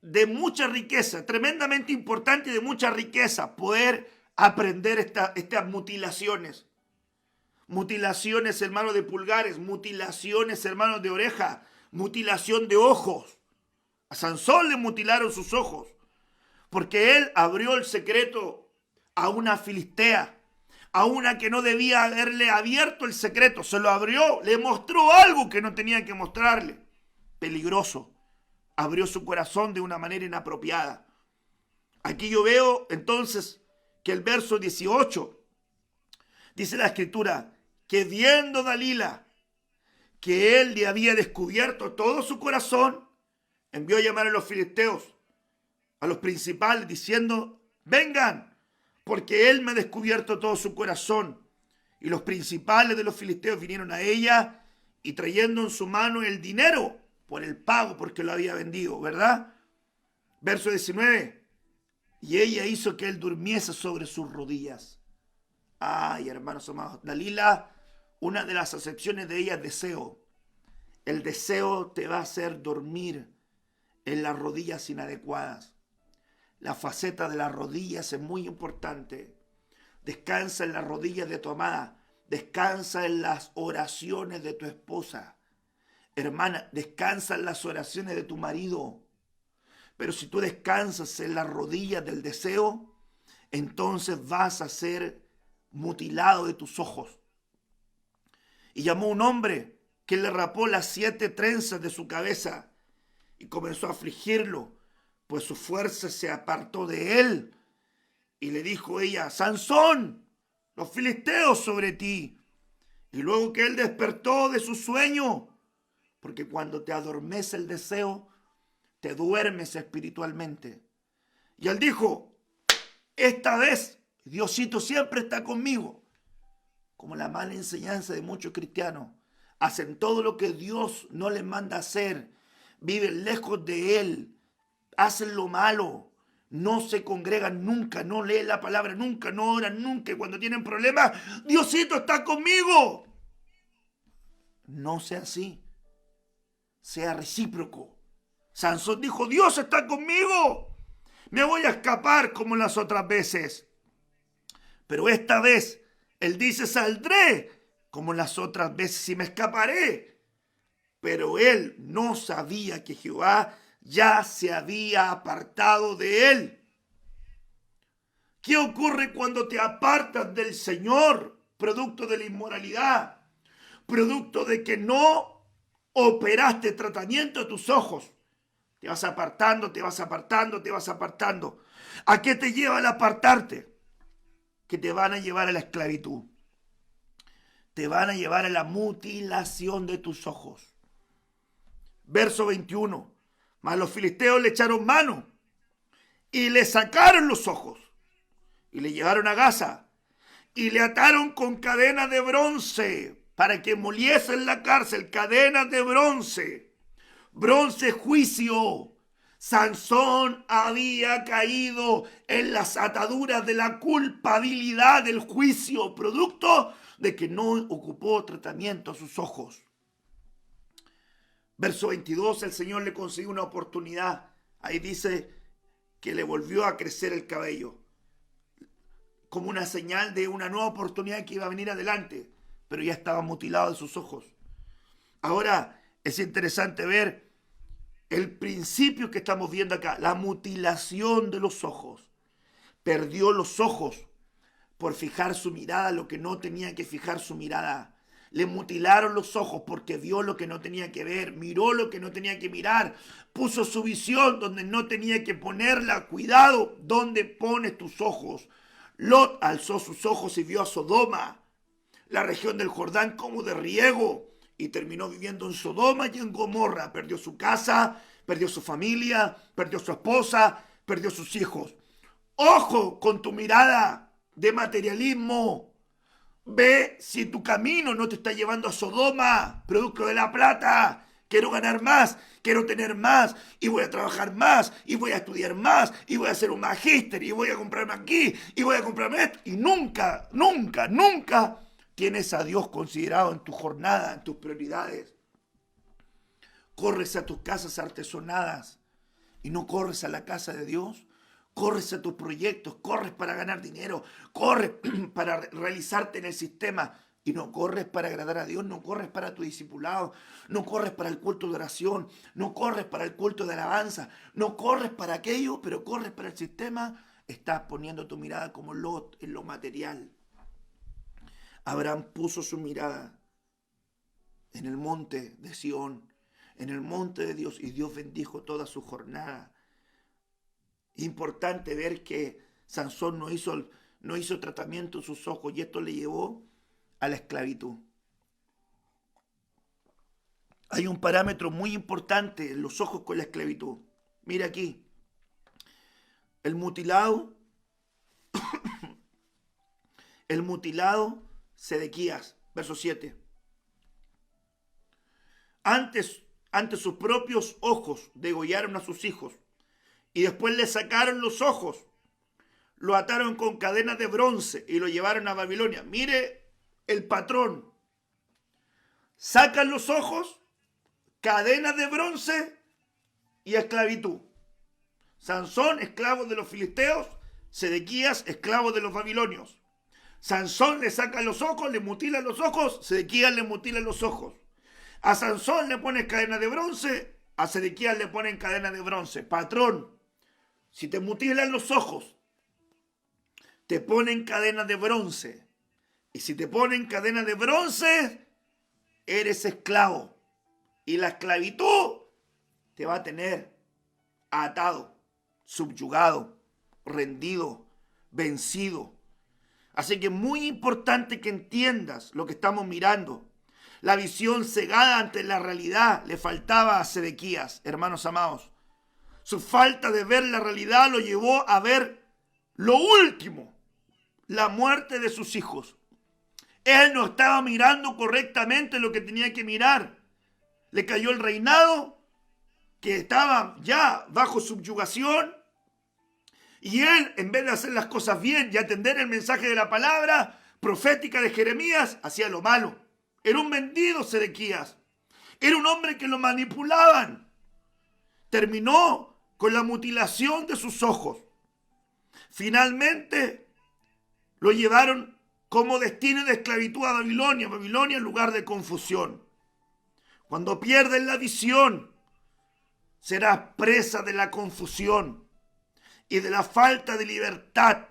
de mucha riqueza, tremendamente importante y de mucha riqueza poder aprender estas mutilaciones. Mutilaciones, hermanos, de pulgares, mutilaciones, hermanos, de oreja, mutilación de ojos. A Sansón le mutilaron sus ojos porque él abrió el secreto a una filistea, a una que no debía haberle abierto el secreto. Se lo abrió, le mostró algo que no tenía que mostrarle. Peligroso. Abrió su corazón de una manera inapropiada. Aquí yo veo entonces que el verso 18 dice la escritura que viendo Dalila que él le había descubierto todo su corazón, envió a llamar a los filisteos, a los principales, diciendo: vengan, porque él me ha descubierto todo su corazón. Y los principales de los filisteos vinieron a ella y trayendo en su mano el dinero por el pago, porque lo había vendido, ¿verdad? Verso 19. Y ella hizo que él durmiese sobre sus rodillas. Ay, hermanos amados, Dalila, una de las acepciones de ella es deseo. El deseo te va a hacer dormir en las rodillas inadecuadas. La faceta de las rodillas es muy importante. Descansa en las rodillas de tu amada. Descansa en las oraciones de tu esposa. Hermana, descansa en las oraciones de tu marido. Pero si tú descansas en las rodillas del deseo, entonces vas a ser mutilado de tus ojos. Y llamó un hombre que le rapó las 7 trenzas de su cabeza y comenzó a afligirlo, pues su fuerza se apartó de él. Y le dijo ella: Sansón, los filisteos sobre ti. Y luego que él despertó de su sueño, porque cuando te adormece el deseo, te duermes espiritualmente. Y él dijo: esta vez Diosito siempre está conmigo. Como la mala enseñanza de muchos cristianos. Hacen todo lo que Dios no les manda hacer. Viven lejos de Él. Hacen lo malo. No se congregan nunca. No leen la palabra nunca. No oran nunca. Y cuando tienen problemas, Diosito está conmigo. No sea así. Sea recíproco. Sansón dijo: Dios está conmigo. Me voy a escapar como las otras veces. Pero esta vez, él dice: saldré como las otras veces y me escaparé. Pero él no sabía que Jehová ya se había apartado de él. ¿Qué ocurre cuando te apartas del Señor? Producto de la inmoralidad. Producto de que no operaste tratamiento a tus ojos. Te vas apartando, te vas apartando, te vas apartando. ¿A qué te lleva el apartarte? Que te van a llevar a la esclavitud. Te van a llevar a la mutilación de tus ojos. Verso 21. Mas los filisteos le echaron mano y le sacaron los ojos y le llevaron a Gaza y le ataron con cadenas de bronce para que moliese en la cárcel. Cadenas de bronce. Bronce juicio. Sansón había caído en las ataduras de la culpabilidad del juicio, producto de que no ocupó tratamiento a sus ojos. Verso 22, el Señor le consiguió una oportunidad. Ahí dice que le volvió a crecer el cabello, como una señal de una nueva oportunidad que iba a venir adelante, pero ya estaba mutilado de sus ojos. Ahora es interesante ver el principio que estamos viendo acá, la mutilación de los ojos. Perdió los ojos por fijar su mirada lo que no tenía que fijar su mirada. Le mutilaron los ojos porque vio lo que no tenía que ver, miró lo que no tenía que mirar, puso su visión donde no tenía que ponerla. Cuidado, ¿dónde pones tus ojos? Lot alzó sus ojos y vio a Sodoma, la región del Jordán, como de riego. Y terminó viviendo en Sodoma y en Gomorra. Perdió su casa, perdió su familia, perdió su esposa, perdió sus hijos. Ojo con tu mirada de materialismo. Ve si tu camino no te está llevando a Sodoma, producto de la plata. Quiero ganar más, quiero tener más, y voy a trabajar más, y voy a estudiar más, y voy a hacer un magíster, y voy a comprarme aquí, y voy a comprarme esto. Y nunca, nunca, nunca tienes a Dios considerado en tu jornada, en tus prioridades. Corres a tus casas artesonadas y no corres a la casa de Dios. Corres a tus proyectos, corres para ganar dinero, corres para realizarte en el sistema. y no corres para agradar a Dios, no corres para tu discipulado, no corres para el culto de oración, no corres para el culto de alabanza, no corres para aquello, pero corres para el sistema, estás poniendo tu mirada como Lot en lo material. Abraham puso su mirada en el monte de Sión, en el monte de Dios, y Dios bendijo toda su jornada. Importante ver que Sansón no hizo tratamiento en sus ojos, y esto le llevó a la esclavitud. Hay un parámetro muy importante en los ojos con la esclavitud. Mira aquí, el mutilado Sedequías, verso 7. Ante sus propios ojos degollaron a sus hijos y después le sacaron los ojos, lo ataron con cadenas de bronce y lo llevaron a Babilonia. Mire el patrón. Sacan los ojos, cadenas de bronce y esclavitud. Sansón, esclavo de los filisteos. Sedequías, esclavo de los babilonios. Sansón le sacan los ojos, le mutilan los ojos. Sedequías le mutilan los ojos. A Sansón le ponen cadena de bronce, a Sedequías le ponen cadena de bronce. Patrón, si te mutilan los ojos, te ponen cadena de bronce. Y si te ponen cadena de bronce, eres esclavo. Y la esclavitud te va a tener atado, subyugado, rendido, vencido. Así que es muy importante que entiendas lo que estamos mirando. La visión cegada ante la realidad le faltaba a Sedequías, hermanos amados. Su falta de ver la realidad lo llevó a ver lo último, la muerte de sus hijos. Él no estaba mirando correctamente lo que tenía que mirar. Le cayó el reinado, que estaba ya bajo subyugación. Y él, en vez de hacer las cosas bien y atender el mensaje de la palabra profética de Jeremías, hacía lo malo. Era un vendido Sedequías. Era un hombre que lo manipulaban. Terminó con la mutilación de sus ojos. Finalmente lo llevaron como destino de esclavitud a Babilonia. Babilonia en lugar de confusión. Cuando pierdes la visión, serás presa de la confusión y de la falta de libertad.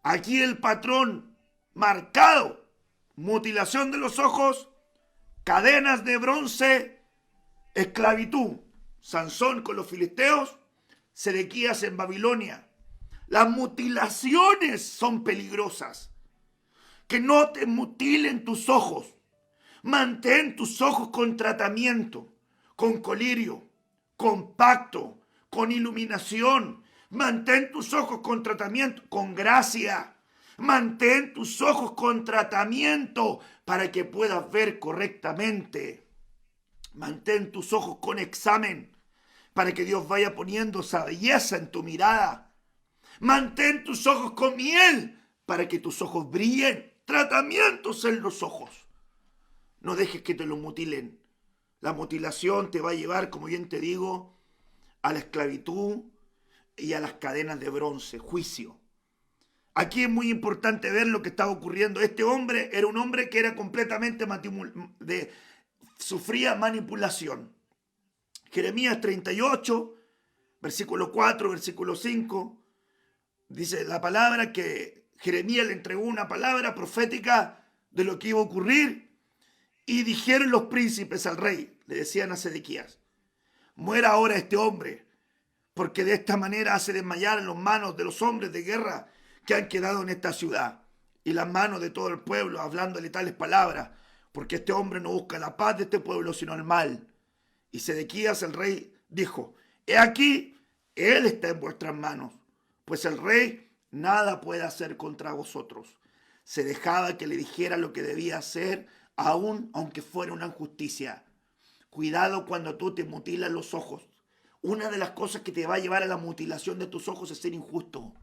Aquí el patrón marcado: mutilación de los ojos, cadenas de bronce, esclavitud. Sansón con los filisteos, Sedequías en Babilonia. Las mutilaciones son peligrosas. Que no te mutilen tus ojos. Mantén tus ojos con tratamiento, con colirio, con pacto, con iluminación. Mantén tus ojos con tratamiento, con gracia. Mantén tus ojos con tratamiento para que puedas ver correctamente. Mantén tus ojos con examen para que Dios vaya poniendo esa belleza en tu mirada. Mantén tus ojos con miel para que tus ojos brillen. Tratamientos en los ojos. No dejes que te lo mutilen. La mutilación te va a llevar, como bien te digo, a la esclavitud y a las cadenas de bronce, juicio. Aquí es muy importante ver lo que estaba ocurriendo. Este hombre era un hombre que era completamente sufría manipulación. Jeremías 38, versículo 4, versículo 5, dice la palabra que Jeremías le entregó una palabra profética de lo que iba a ocurrir. Y dijeron los príncipes al rey, le decían a Sedequías: muera ahora este hombre, porque de esta manera hace desmayar en las manos de los hombres de guerra que han quedado en esta ciudad, y las manos de todo el pueblo, hablándole tales palabras, porque este hombre no busca la paz de este pueblo, sino el mal. Y Sedequías el rey dijo: he aquí, él está en vuestras manos, pues el rey nada puede hacer contra vosotros. Se dejaba que le dijera lo que debía hacer, aunque fuera una injusticia. Cuidado cuando tú te mutilas los ojos. Una de las cosas que te va a llevar a la mutilación de tus ojos es ser injusto.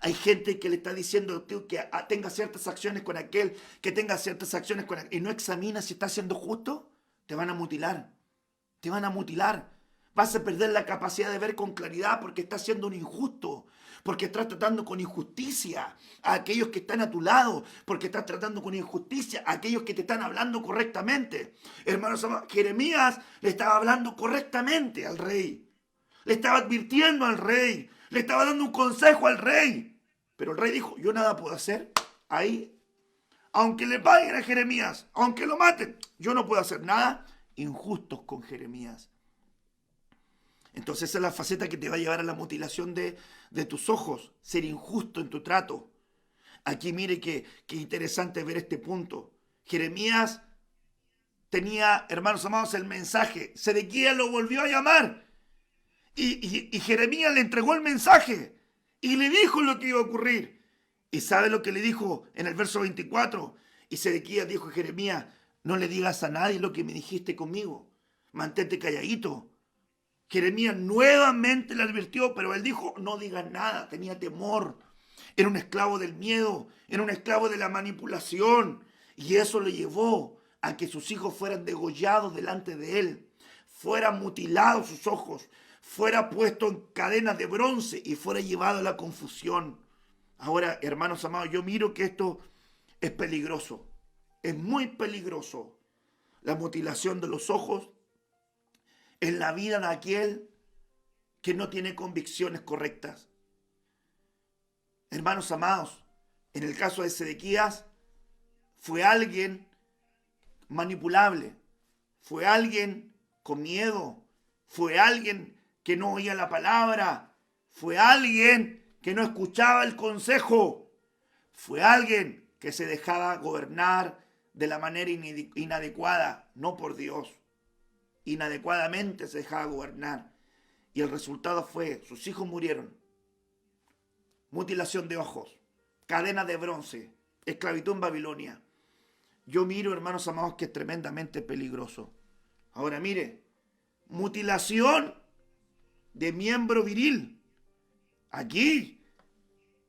Hay gente que le está diciendo a ti que tenga ciertas acciones con aquel, que tenga ciertas acciones con aquel, y no examina si está siendo justo. Te van a mutilar. Te van a mutilar. Vas a perder la capacidad de ver con claridad porque estás siendo un injusto. Porque estás tratando con injusticia a aquellos que están a tu lado. Porque estás tratando con injusticia a aquellos que te están hablando correctamente. Hermanos, Jeremías le estaba hablando correctamente al rey. Le estaba advirtiendo al rey. Le estaba dando un consejo al rey. Pero el rey dijo, yo nada puedo hacer. Ahí, aunque le paguen a Jeremías, aunque lo maten, yo no puedo hacer nada. Injustos con Jeremías. Entonces esa es la faceta que te va a llevar a la mutilación de tus ojos, ser injusto en tu trato. Aquí mire qué interesante ver este punto. Jeremías tenía, hermanos amados, el mensaje. Sedequías lo volvió a llamar y Jeremías le entregó el mensaje y le dijo lo que iba a ocurrir. ¿Y sabe lo que le dijo en el verso 24? Y Sedequías dijo a Jeremías, no le digas a nadie lo que me dijiste conmigo. Mantente calladito. Jeremías nuevamente le advirtió, pero él dijo, no digas nada, tenía temor. Era un esclavo del miedo, era un esclavo de la manipulación. Y eso le llevó a que sus hijos fueran degollados delante de él, fueran mutilados sus ojos, fuera puesto en cadenas de bronce y fuera llevado a la confusión. Ahora, hermanos amados, yo miro que esto es peligroso, es muy peligroso. La mutilación de los ojos en la vida de aquel que no tiene convicciones correctas. Hermanos amados, en el caso de Sedequías, fue alguien manipulable, fue alguien con miedo, fue alguien que no oía la palabra, fue alguien que no escuchaba el consejo, fue alguien que se dejaba gobernar de la manera inadecuada, no por Dios. Inadecuadamente se dejaba gobernar. Y el resultado fue, sus hijos murieron. Mutilación de ojos, cadena de bronce, esclavitud en Babilonia. Yo miro, hermanos amados, que es tremendamente peligroso. Ahora mire, mutilación de miembro viril. Aquí,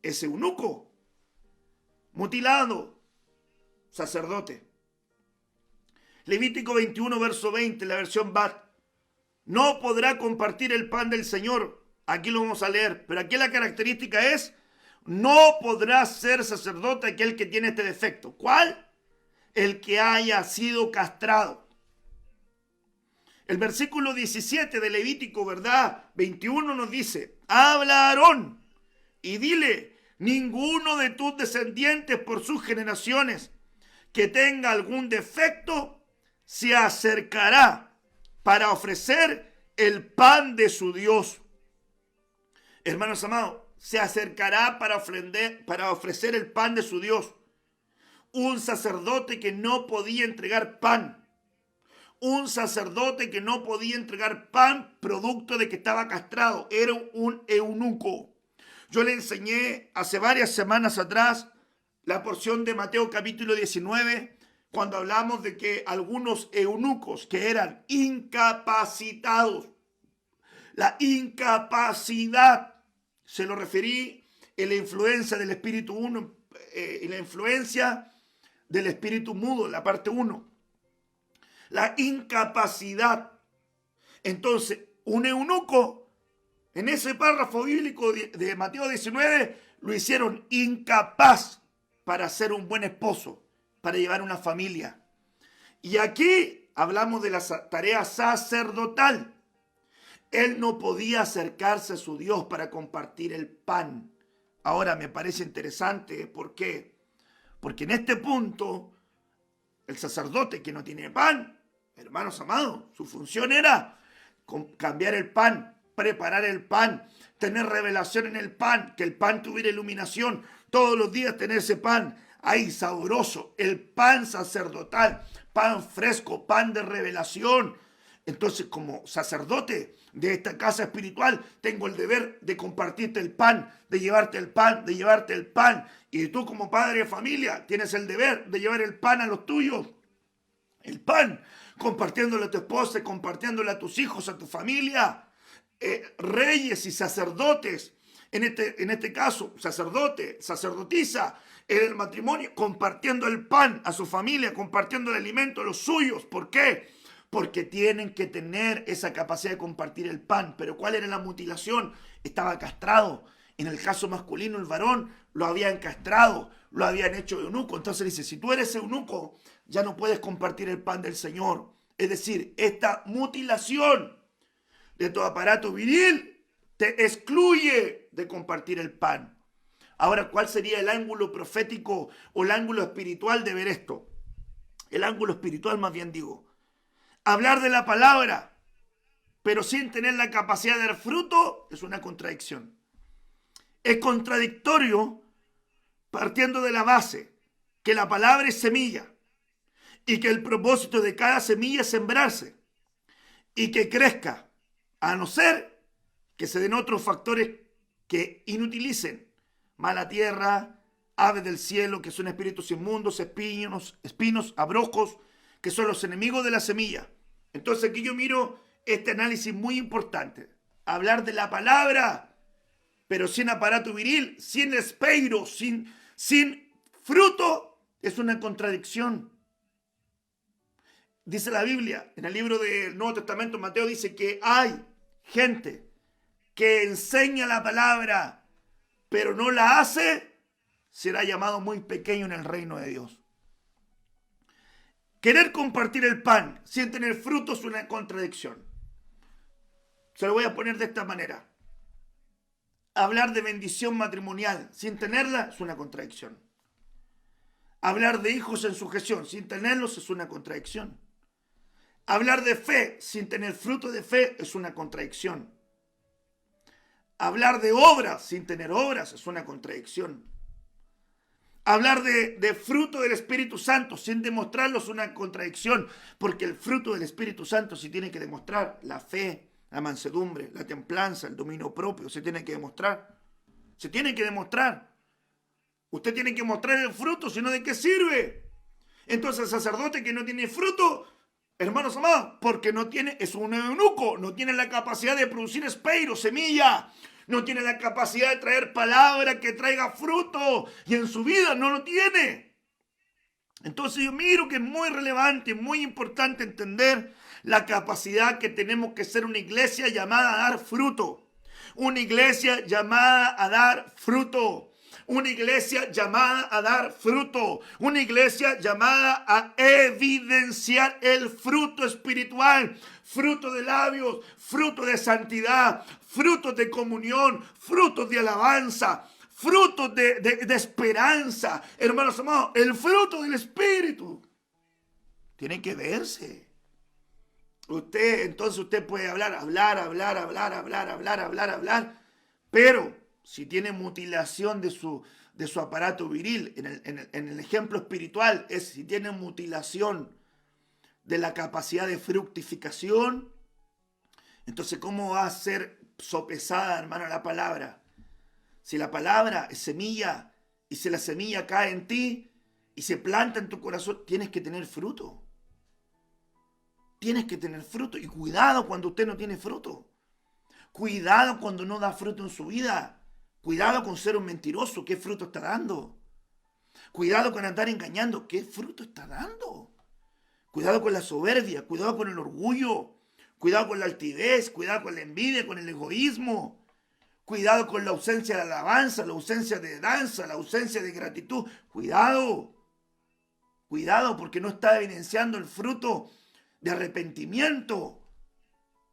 ese eunuco, mutilado, sacerdote. Levítico 21, verso 20, la versión BAT. No podrá compartir el pan del Señor. Aquí lo vamos a leer, pero aquí la característica es, no podrá ser sacerdote aquel que tiene este defecto. ¿Cuál? El que haya sido castrado. El versículo 17 de Levítico, ¿verdad? 21 nos dice, habla a Aarón y dile, ninguno de tus descendientes por sus generaciones que tenga algún defecto se acercará para ofrecer el pan de su Dios. Hermanos amados, se acercará para ofrecer el pan de su Dios. Un sacerdote que no podía entregar pan. Un sacerdote que no podía entregar pan producto de que estaba castrado. Era un eunuco. Yo le enseñé hace varias semanas atrás la porción de Mateo capítulo 19, cuando hablamos de que algunos eunucos que eran incapacitados, la incapacidad, se lo referí en la influencia del espíritu 1, en la influencia del espíritu mudo, la parte 1. La incapacidad. Entonces, un eunuco, en ese párrafo bíblico de Mateo 19, lo hicieron incapaz para ser un buen esposo, para llevar una familia. Y aquí hablamos de la tarea sacerdotal. Él no podía acercarse a su Dios para compartir el pan. Ahora me parece interesante, ¿por qué? Porque en este punto, el sacerdote que no tiene pan, hermanos amados, su función era cambiar el pan, preparar el pan, tener revelación en el pan, que el pan tuviera iluminación, todos los días tener ese pan ahí sabroso, el pan sacerdotal, pan fresco, pan de revelación. Entonces, como sacerdote de esta casa espiritual, tengo el deber de compartirte el pan, de llevarte el pan, de llevarte el pan. Y tú como padre de familia tienes el deber de llevar el pan a los tuyos. El pan, compartiéndole a tu esposa, compartiéndole a tus hijos, a tu familia. Reyes y sacerdotes, en este caso, sacerdote, sacerdotisa, en el matrimonio, compartiendo el pan a su familia, compartiendo el alimento a los suyos. ¿Por qué? porque tienen que tener esa capacidad de compartir el pan. Pero ¿cuál era la mutilación? Estaba castrado. En el caso masculino, el varón lo habían castrado, lo habían hecho eunuco. Entonces dice, si tú eres eunuco, ya no puedes compartir el pan del Señor. Es decir, esta mutilación de tu aparato viril te excluye de compartir el pan. Ahora, ¿cuál sería el ángulo profético o el ángulo espiritual de ver esto? El ángulo espiritual, más bien digo. Hablar de la palabra, pero sin tener la capacidad de dar fruto, es una contradicción. Es contradictorio partiendo de la base que la palabra es semilla y que el propósito de cada semilla es sembrarse y que crezca, a no ser que se den otros factores que inutilicen mala tierra, aves del cielo, que son espíritus inmundos, espinos, abrojos, que son los enemigos de la semilla. Entonces aquí yo miro este análisis muy importante. Hablar de la palabra, pero sin aparato viril, sin espeiro, sin fruto, es una contradicción. Dice la Biblia, en el libro del Nuevo Testamento, Mateo dice que hay gente que enseña la palabra, pero no la hace, será llamado muy pequeño en el reino de Dios. Querer compartir el pan sin tener fruto es una contradicción. Se lo voy a poner de esta manera. Hablar de bendición matrimonial sin tenerla es una contradicción. Hablar de hijos en sujeción sin tenerlos es una contradicción. Hablar de fe sin tener fruto de fe es una contradicción. Hablar de obras sin tener obras es una contradicción. Hablar de fruto del Espíritu Santo sin demostrarlo es una contradicción, porque el fruto del Espíritu Santo se tiene que demostrar. La fe, la mansedumbre, la templanza, el dominio propio, se tiene que demostrar. Se tiene que demostrar. Usted tiene que mostrar el fruto, si no, ¿de qué sirve? Entonces el sacerdote que no tiene fruto, hermanos amados, porque no tiene, es un eunuco, no tiene la capacidad de producir espeiro, semilla, no tiene la capacidad de traer palabra que traiga fruto, y en su vida no lo tiene. Entonces yo miro que es muy relevante, muy importante entender la capacidad que tenemos que ser una iglesia llamada a dar fruto. Una iglesia llamada a dar fruto. Una iglesia llamada a dar fruto. Una iglesia llamada a evidenciar el fruto espiritual. Fruto de labios, fruto de santidad, frutos de comunión, frutos de alabanza, frutos de esperanza. Hermanos amados, el fruto del Espíritu tiene que verse. Entonces usted puede hablar, pero si tiene mutilación de su aparato viril, en el ejemplo espiritual, es si tiene mutilación de la capacidad de fructificación, entonces ¿cómo va a ser sopesada, hermano, la palabra? Si la palabra es semilla, y si la semilla cae en ti y se planta en tu corazón, tienes que tener fruto. Tienes que tener fruto. Y cuidado cuando usted no tiene fruto. Cuidado cuando no da fruto en su vida. Cuidado con ser un mentiroso. ¿Qué fruto está dando? Cuidado con andar engañando. ¿Qué fruto está dando? Cuidado con la soberbia. Cuidado con el orgullo. Cuidado con la altivez. Cuidado con la envidia, con el egoísmo. Cuidado con la ausencia de alabanza, la ausencia de danza, la ausencia de gratitud. Cuidado. Cuidado porque no está evidenciando el fruto de arrepentimiento.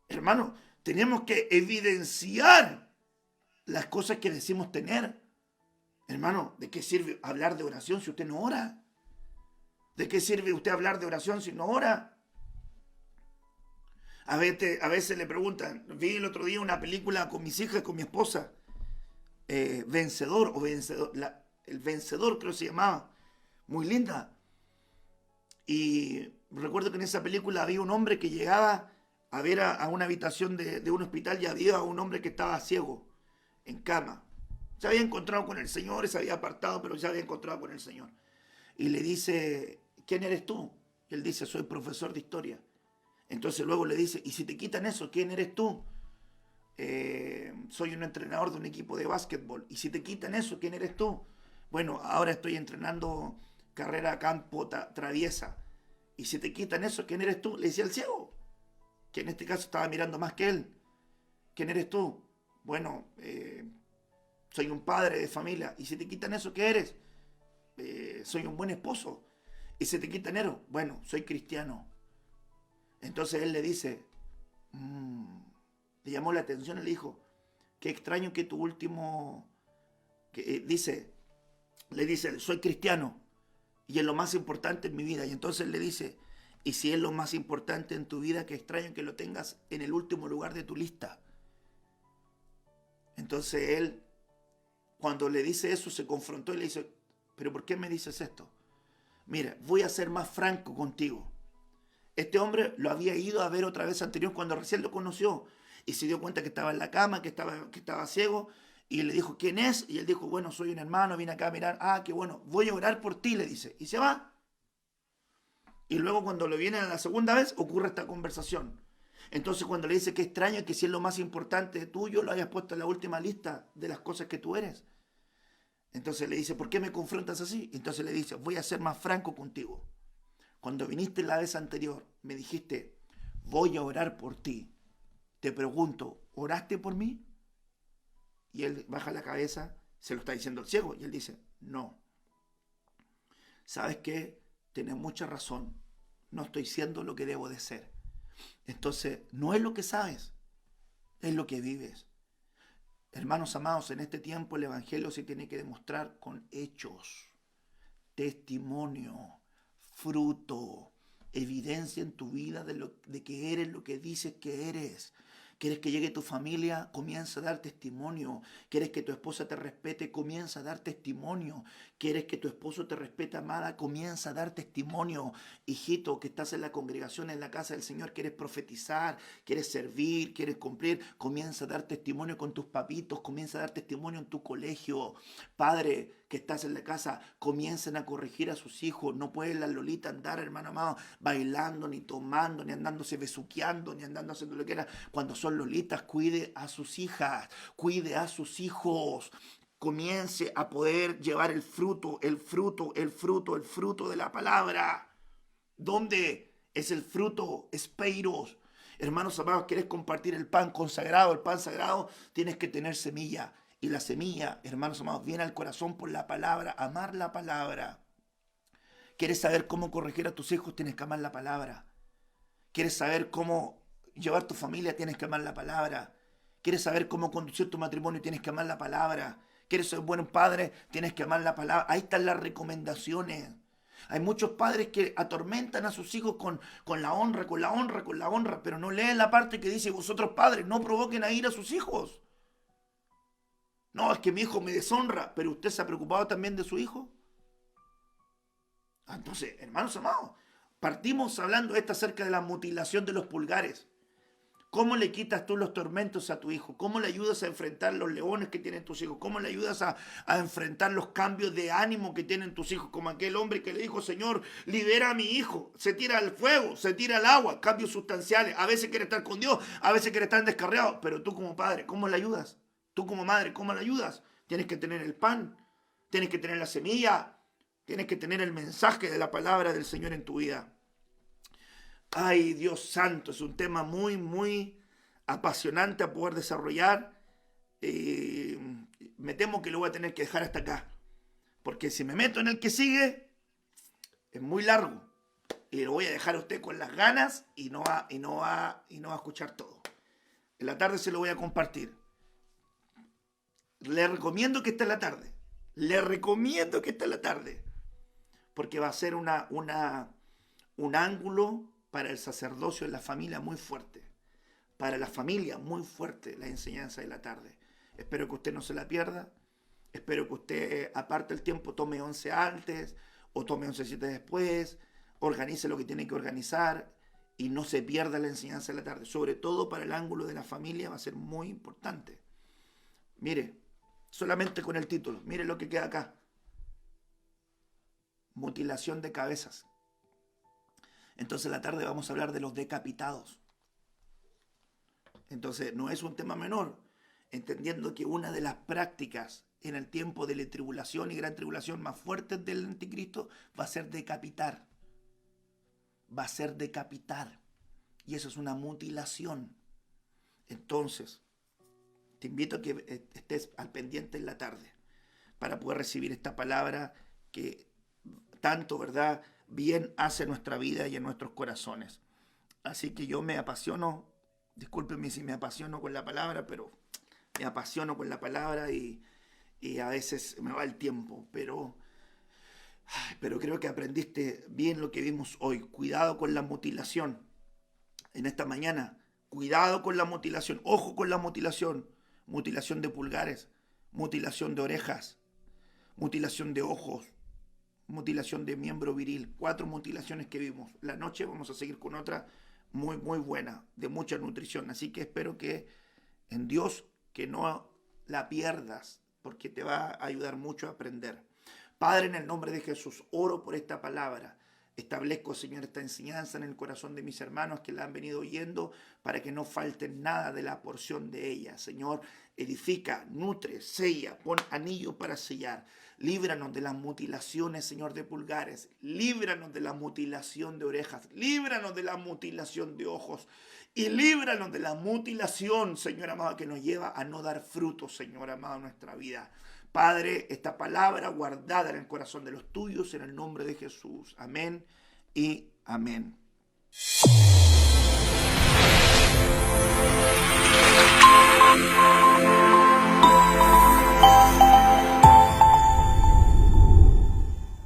Hermano, tenemos que evidenciar las cosas que decimos tener. Hermano, ¿de qué sirve hablar de oración si usted no ora? ¿De qué sirve usted hablar de oración si no ora? A veces le preguntan, vi el otro día una película con mis hijas, con mi esposa, El Vencedor creo que se llamaba, muy linda. Y recuerdo que en esa película había un hombre que llegaba a ver a una habitación de un hospital y había un hombre que estaba ciego, en cama. Se había encontrado con el Señor, se había apartado, pero se había encontrado con el Señor. Y le dice, ¿quién eres tú? Y él dice, soy profesor de historia. Entonces luego le dice, ¿y si te quitan eso, quién eres tú? Soy un entrenador de un equipo de básquetbol. ¿Y si te quitan eso, quién eres tú? Bueno, ahora estoy entrenando carrera a campo traviesa. ¿Y si te quitan eso, quién eres tú? Le decía el ciego. que en este caso estaba mirando más que él. ¿Quién eres tú? Bueno, soy un padre de familia. ¿Y si te quitan eso, qué eres? Soy un buen esposo. ¿Y si te quitan eso? Bueno, soy cristiano. Entonces él le dice, le llamó la atención y le dijo, qué extraño que tu último, le dice, soy cristiano y es lo más importante en mi vida. Y entonces le dice, y si es lo más importante en tu vida, qué extraño que lo tengas en el último lugar de tu lista. Entonces él, cuando le dice eso, se confrontó y le dice, ¿pero por qué me dices esto? Mira, voy a ser más franco contigo. Este hombre lo había ido a ver otra vez anterior cuando recién lo conoció y se dio cuenta que estaba en la cama, que estaba ciego, y le dijo, ¿quién es? Y él dijo, bueno, soy un hermano, vine acá a mirar. Ah, qué bueno, voy a orar por ti, le dice. Y se va. Y luego cuando lo viene a la segunda vez, ocurre esta conversación. Entonces cuando le dice que extraño que si es lo más importante tuyo, lo hayas puesto en la última lista de las cosas que tú eres. Entonces le dice, ¿por qué me confrontas así? Entonces le dice, voy a ser más franco contigo. Cuando viniste la vez anterior, me dijiste, voy a orar por ti. Te pregunto, ¿oraste por mí? Y él baja la cabeza, se lo está diciendo el ciego, y él dice, no. ¿Sabes qué? Tienes mucha razón. No estoy siendo lo que debo de ser. Entonces, no es lo que sabes, es lo que vives. Hermanos amados, en este tiempo el evangelio se tiene que demostrar con hechos, testimonio, fruto, evidencia en tu vida de que eres lo que dices que eres. ¿Quieres que llegue tu familia? Comienza a dar testimonio. ¿Quieres que tu esposa te respete? Comienza a dar testimonio. ¿Quieres que tu esposo te respete, amada? Comienza a dar testimonio. Hijito, que estás en la congregación, en la casa del Señor, quieres profetizar, quieres servir, quieres cumplir. Comienza a dar testimonio con tus papitos. Comienza a dar testimonio en tu colegio. Padre, que estás en la casa, comiencen a corregir a sus hijos. No puede la Lolita andar, hermano amado, bailando, ni tomando, ni andándose besuqueando, ni andando haciendo lo que era. Cuando son Lolitas, cuide a sus hijas, cuide a sus hijos. Comience a poder llevar el fruto de la palabra. ¿Dónde es el fruto? Espeiros. Hermanos amados, ¿quieres compartir el pan consagrado? El pan sagrado, tienes que tener semilla. Y la semilla, hermanos amados, viene al corazón por la palabra, amar la palabra. ¿Quieres saber cómo corregir a tus hijos? Tienes que amar la palabra. ¿Quieres saber cómo llevar tu familia? Tienes que amar la palabra. ¿Quieres saber cómo conducir tu matrimonio? Tienes que amar la palabra. ¿Quieres ser buen padre? Tienes que amar la palabra. Ahí están las recomendaciones. Hay muchos padres que atormentan a sus hijos con la honra, pero no leen la parte que dice, vosotros padres, no provoquen a ir a sus hijos. No, es que mi hijo me deshonra, pero ¿usted se ha preocupado también de su hijo? Entonces, hermanos amados, partimos hablando acerca de la mutilación de los pulgares. ¿Cómo le quitas tú los tormentos a tu hijo? ¿Cómo le ayudas a enfrentar los leones que tienen tus hijos? ¿Cómo le ayudas a enfrentar los cambios de ánimo que tienen tus hijos? Como aquel hombre que le dijo, Señor, libera a mi hijo. Se tira al fuego, se tira al agua, cambios sustanciales. A veces quiere estar con Dios, a veces quiere estar descarriado. Pero tú como padre, ¿cómo le ayudas? Tú como madre, ¿cómo le ayudas? Tienes que tener el pan, tienes que tener la semilla, tienes que tener el mensaje de la palabra del Señor en tu vida. Ay, Dios santo, es un tema muy, muy apasionante a poder desarrollar. Me temo que lo voy a tener que dejar hasta acá, porque si me meto en el que sigue, es muy largo. Y lo voy a dejar a usted con las ganas y no va a escuchar todo. En la tarde se lo voy a compartir. Le recomiendo que esté en la tarde. Porque va a ser un ángulo para el sacerdocio en la familia muy fuerte. Para la familia muy fuerte la enseñanza de la tarde. Espero que usted no se la pierda. Espero que usted aparte el tiempo, tome 11 antes o tome 11 después. Organice lo que tiene que organizar y no se pierda la enseñanza de la tarde. Sobre todo para el ángulo de la familia va a ser muy importante. Mire, solamente con el título, mire lo que queda acá. Mutilación de cabezas. Entonces en la tarde vamos a hablar de los decapitados. Entonces no es un tema menor, entendiendo que una de las prácticas en el tiempo de la tribulación y gran tribulación más fuertes del anticristo va a ser decapitar. Y eso es una mutilación. Entonces, te invito a que estés al pendiente en la tarde para poder recibir esta palabra que tanto, ¿verdad?, bien hace en nuestra vida y en nuestros corazones. Así que yo me apasiono, discúlpenme si me apasiono con la palabra, pero me apasiono con la palabra y a veces me va el tiempo, pero creo que aprendiste bien lo que vimos hoy. Cuidado con la mutilación. En esta mañana, cuidado con la mutilación, ojo con la mutilación. Mutilación de pulgares, mutilación de orejas, mutilación de ojos, mutilación de miembro viril. 4 mutilaciones que vimos. La noche vamos a seguir con otra muy, muy buena, de mucha nutrición. Así que espero que en Dios que no la pierdas, porque te va a ayudar mucho a aprender. Padre, en el nombre de Jesús, oro por esta palabra. Establezco, Señor, esta enseñanza en el corazón de mis hermanos que la han venido oyendo para que no falte nada de la porción de ella. Señor, edifica, nutre, sella, pon anillo para sellar. Líbranos de las mutilaciones, Señor, de pulgares. Líbranos de la mutilación de orejas. Líbranos de la mutilación de ojos. Y líbranos de la mutilación, Señor amado, que nos lleva a no dar frutos, Señor amado, en nuestra vida. Padre, esta palabra guardada en el corazón de los tuyos, en el nombre de Jesús. Amén y amén.